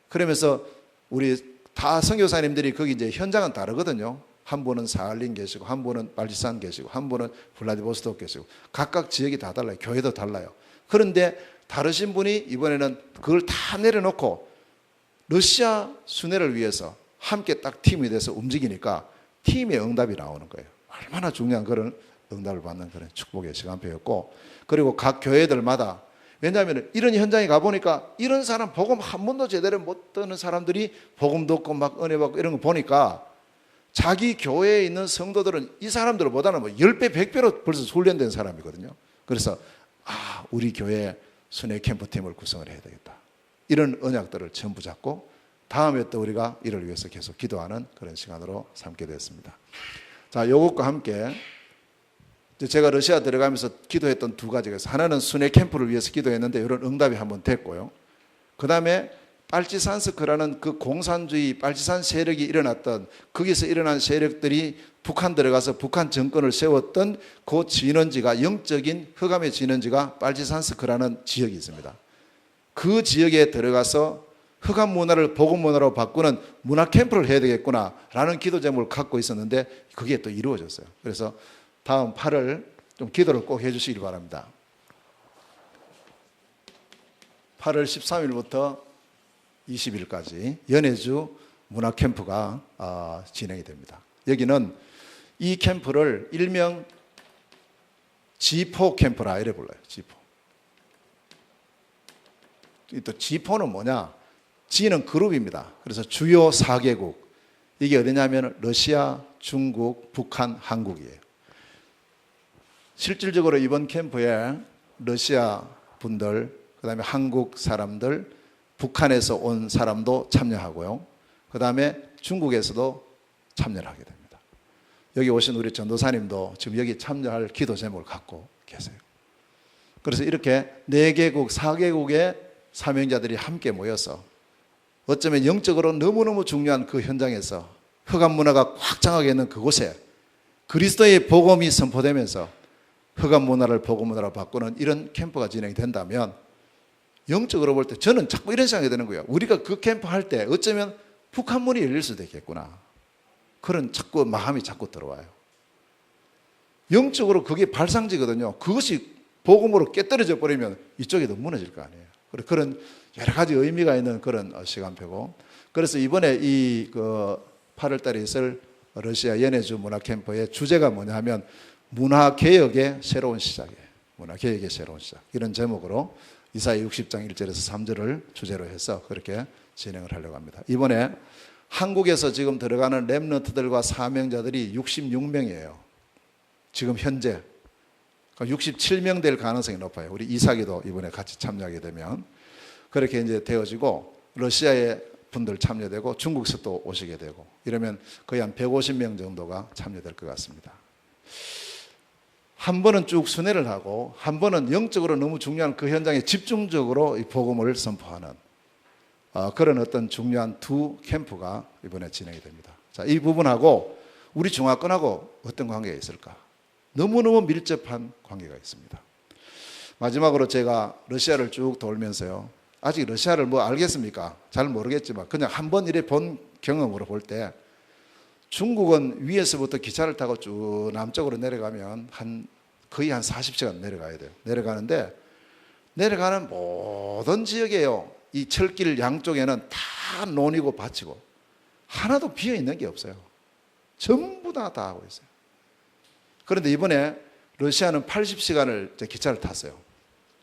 그러면서 우리 다 선교사님들이 거기 이제 현장은 다르거든요. 한 분은 사할린 계시고, 한 분은 발치산 계시고, 한 분은 블라디보스토크 계시고, 각각 지역이 다 달라요. 교회도 달라요. 그런데 다르신 분이 이번에는 그걸 다 내려놓고 러시아 순회를 위해서 함께 딱 팀이 돼서 움직이니까 팀의 응답이 나오는 거예요. 얼마나 중요한 그런 응답을 받는 그런 축복의 시간표였고, 그리고 각 교회들마다, 왜냐하면 이런 현장에 가보니까 이런 사람 복음 한 번도 제대로 못 듣는 사람들이 복음 듣고 막 은혜 받고 이런 거 보니까 자기 교회에 있는 성도들은 이 사람들보다는 뭐 10배, 100배로 벌써 훈련된 사람이거든요. 그래서 우리 교회 순회 캠프팀을 구성을 해야 되겠다. 이런 언약들을 전부 잡고 다음에 또 우리가 이를 위해서 계속 기도하는 그런 시간으로 삼게 되었습니다. 자, 이것과 함께 제가 러시아 들어가면서 기도했던 두 가지가 있어요. 하나는 순회 캠프를 위해서 기도했는데 이런 응답이 한번 됐고요. 그 다음에 빨치산스크라는 그 공산주의 빨치산 세력이 일어났던, 거기서 일어난 세력들이 북한 들어가서 북한 정권을 세웠던 그 진원지가, 영적인 흑암의 진원지가 빨치산스크라는 지역이 있습니다. 그 지역에 들어가서 흑암 문화를 복음 문화로 바꾸는 문화 캠프를 해야 되겠구나라는 기도 제목을 갖고 있었는데 그게 또 이루어졌어요. 그래서 다음 8월 좀 기도를 꼭 해주시기 바랍니다. 8월 13일부터 20일까지 연해주 문화 캠프가 진행이 됩니다. 여기는 이 캠프를 일명 G4 캠프라 이래 불러요. G4. 또 G4는 뭐냐? G는 그룹입니다. 그래서 주요 4개국. 이게 어디냐면 러시아, 중국, 북한, 한국이에요. 실질적으로 이번 캠프에 러시아 분들, 그 다음에 한국 사람들, 북한에서 온 사람도 참여하고요. 그 다음에 중국에서도 참여를 하게 됩니다. 여기 오신 우리 전도사님도 지금 여기 참여할 기도 제목을 갖고 계세요. 그래서 이렇게 4개국, 4개국의 사명자들이 함께 모여서 어쩌면 영적으로 너무너무 중요한 그 현장에서 흑암 문화가 꽉 장하게 있는 그곳에 그리스도의 복음이 선포되면서 흑암 문화를 복음 문화로 바꾸는 이런 캠프가 진행이 된다면 영적으로 볼 때 저는 자꾸 이런 생각이 드는 거예요. 우리가 그 캠프 할 때 어쩌면 북한 문이 열릴 수도 있겠구나. 그런 자꾸 마음이 자꾸 들어와요. 영적으로 그게 발상지거든요. 그것이 복음으로 깨떨어져 버리면 이쪽에도 무너질 거 아니에요. 그런 여러 가지 의미가 있는 그런 시간표고, 그래서 이번에 이 8월 달에 있을 러시아 연해주 문화 캠프의 주제가 뭐냐 하면 문화개혁의 새로운 시작이에요. 문화개혁의 새로운 시작. 이런 제목으로 이사야 60장 1절에서 3절을 주제로 해서 그렇게 진행을 하려고 합니다. 이번에 한국에서 지금 들어가는 렘넌트들과 사명자들이 66명이에요. 지금 현재. 67명 될 가능성이 높아요. 우리 이삭이도 이번에 같이 참여하게 되면 그렇게 이제 되어지고, 러시아의 분들 참여되고 중국에서 또 오시게 되고, 이러면 거의 한 150명 정도가 참여될 것 같습니다. 한 번은 쭉 순회를 하고 한 번은 영적으로 너무 중요한 그 현장에 집중적으로 이 복음을 선포하는 그런 어떤 중요한 두 캠프가 이번에 진행이 됩니다. 자, 이 부분하고 우리 중화권하고 어떤 관계가 있을까? 너무너무 밀접한 관계가 있습니다. 마지막으로 제가 러시아를 쭉 돌면서요, 아직 러시아를 뭐 알겠습니까? 잘 모르겠지만 그냥 한번 이래 본 경험으로 볼 때 중국은 위에서부터 기차를 타고 쭉 남쪽으로 내려가면 거의 한 40시간 내려가야 돼요. 내려가는데 내려가는 모든 지역에요, 이 철길 양쪽에는 다 논이고 밭이고 하나도 비어있는 게 없어요. 전부 다 하고 있어요. 그런데 이번에 러시아는 80시간을 기차를 탔어요.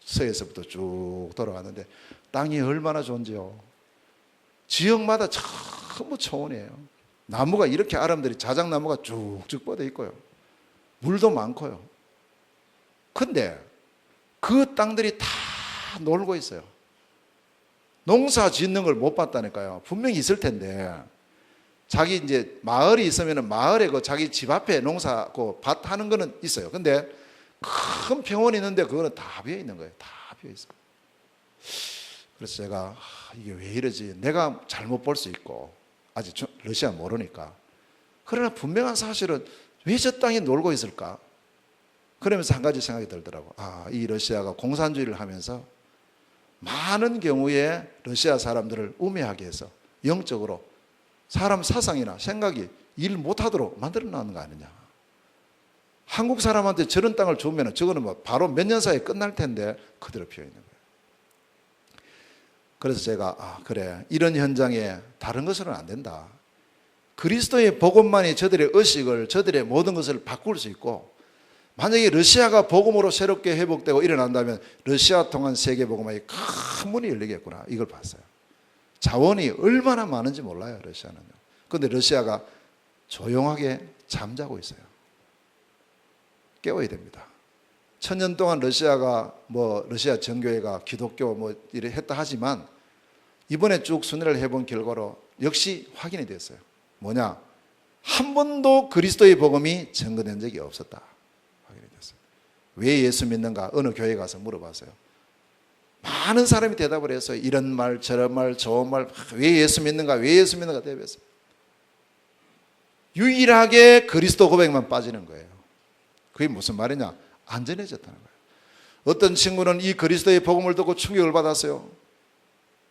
서에서부터 쭉 돌아갔는데 땅이 얼마나 좋은지요. 지역마다 전부 초원이에요. 나무가 이렇게 아름드리, 자작나무가 쭉쭉 뻗어 있고요. 물도 많고요. 근데 그 땅들이 다 놀고 있어요. 농사 짓는 걸 못 봤다니까요. 분명히 있을 텐데 자기 이제 마을이 있으면 마을에 그 자기 집 앞에 농사 그 밭 하는 거는 있어요. 근데 큰 평원이 있는데 그거는 다 비어 있는 거예요. 다 비어 있어요. 그래서 제가 이게 왜 이러지? 내가 잘못 볼 수 있고 아직 러시아 모르니까. 그러나 분명한 사실은 왜 저 땅에 놀고 있을까? 그러면서 한 가지 생각이 들더라고. 이 러시아가 공산주의를 하면서 많은 경우에 러시아 사람들을 우매하게 해서 영적으로 사람 사상이나 생각이 일 못하도록 만들어 놨는 거 아니냐. 한국 사람한테 저런 땅을 주면 저거는 뭐 바로 몇 년 사이에 끝날 텐데 그대로 피어 있는 거예요. 그래서 제가 그래, 이런 현장에 다른 것으로는 안 된다. 그리스도의 복음만이 저들의 의식을, 저들의 모든 것을 바꿀 수 있고, 만약에 러시아가 복음으로 새롭게 회복되고 일어난다면 러시아 통한 세계 복음화의 큰 문이 열리겠구나. 이걸 봤어요. 자원이 얼마나 많은지 몰라요, 러시아는요. 그런데 러시아가 조용하게 잠자고 있어요. 깨워야 됩니다. 1000년 동안 러시아가 러시아 정교회가 기독교 이래 했다 하지만 이번에 쭉 순회를 해본 결과로 역시 확인이 됐어요. 뭐냐? 한 번도 그리스도의 복음이 증거된 적이 없었다. 확인이 됐어요. 왜 예수 믿는가? 어느 교회 가서 물어봤어요. 많은 사람이 대답을 했어요. 이런 말, 저런 말, 좋은 말, 왜 예수 믿는가? 왜 예수 믿는가? 대답했어요. 유일하게 그리스도 고백만 빠지는 거예요. 그게 무슨 말이냐? 안전해졌다는 거예요. 어떤 친구는 이 그리스도의 복음을 듣고 충격을 받았어요.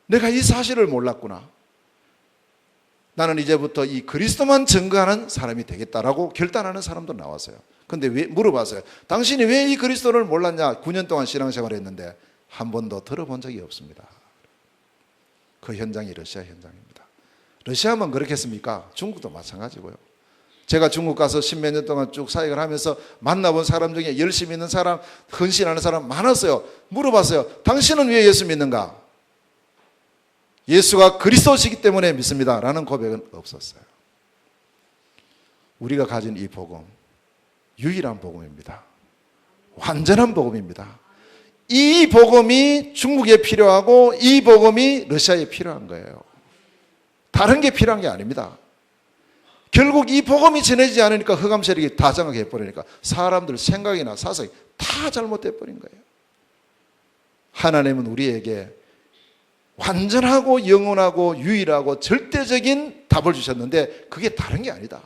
내가 이 사실을 몰랐구나. 나는 이제부터 이 그리스도만 증거하는 사람이 되겠다라고 결단하는 사람도 나왔어요. 근데 왜 물어봤어요. 당신이 왜 이 그리스도를 몰랐냐? 9년 동안 신앙생활을 했는데 한 번도 들어본 적이 없습니다. 그 현장이 러시아 현장입니다. 러시아만 그렇겠습니까? 중국도 마찬가지고요. 제가 중국 가서 10몇 년 동안 쭉 사역을 하면서 만나본 사람 중에 열심히 있는 사람, 헌신하는 사람 많았어요. 물어봤어요. 당신은 왜 예수 믿는가? 예수가 그리스도시기 때문에 믿습니다 라는 고백은 없었어요. 우리가 가진 이 복음, 유일한 복음입니다. 완전한 복음입니다. 이 복음이 중국에 필요하고 이 복음이 러시아에 필요한 거예요. 다른 게 필요한 게 아닙니다. 결국 이 복음이 전해지지 않으니까 흑암 세력이 다 장악해 버리니까 사람들 생각이나 사상이 다 잘못돼 버린 거예요. 하나님은 우리에게 완전하고 영원하고 유일하고 절대적인 답을 주셨는데 그게 다른 게 아니다.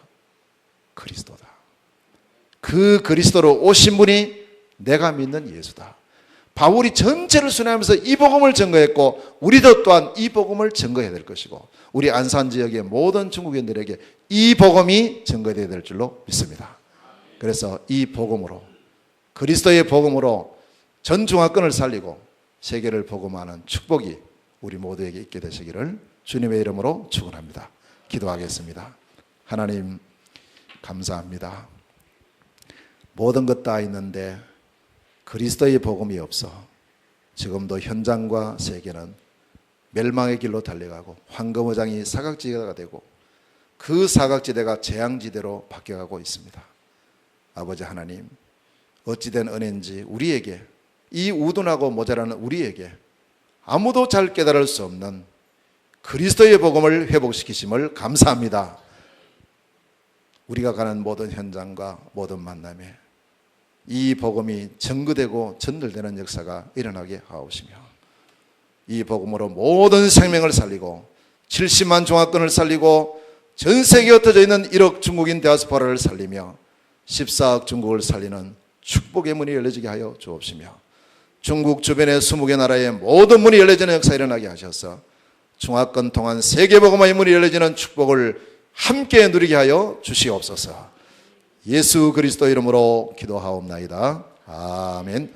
그리스도다. 그 그리스도로 오신 분이 내가 믿는 예수다. 바울이 전체를 순회하면서 이 복음을 증거했고 우리도 또한 이 복음을 증거해야 될 것이고 우리 안산 지역의 모든 중국인들에게 이 복음이 증거되어야 될 줄로 믿습니다. 그래서 이 복음으로, 그리스도의 복음으로 전 중화권을 살리고 세계를 복음하는 축복이 우리 모두에게 있게 되시기를 주님의 이름으로 축원합니다. 기도하겠습니다. 하나님 감사합니다. 모든 것 다 있는데 그리스도의 복음이 없어 지금도 현장과 세계는 멸망의 길로 달려가고 황금어장이 사각지대가 되고 그 사각지대가 재앙지대로 바뀌어가고 있습니다. 아버지 하나님, 어찌된 은혜인지 우리에게, 이 우둔하고 모자라는 우리에게 아무도 잘 깨달을 수 없는 그리스도의 복음을 회복시키심을 감사합니다. 우리가 가는 모든 현장과 모든 만남에 이 복음이 증거되고 전달되는 역사가 일어나게 하옵시며 이 복음으로 모든 생명을 살리고 70만 종합권을 살리고 전 세계에 흩어져 있는 1억 중국인 디아스포라를 살리며 14억 중국을 살리는 축복의 문이 열려지게 하여 주옵시며 중국 주변의 20개 나라의 모든 문이 열려지는 역사 일어나게 하셔서 중화권 통한 세계복음화의 문이 열려지는 축복을 함께 누리게 하여 주시옵소서. 예수 그리스도 이름으로 기도하옵나이다. 아멘.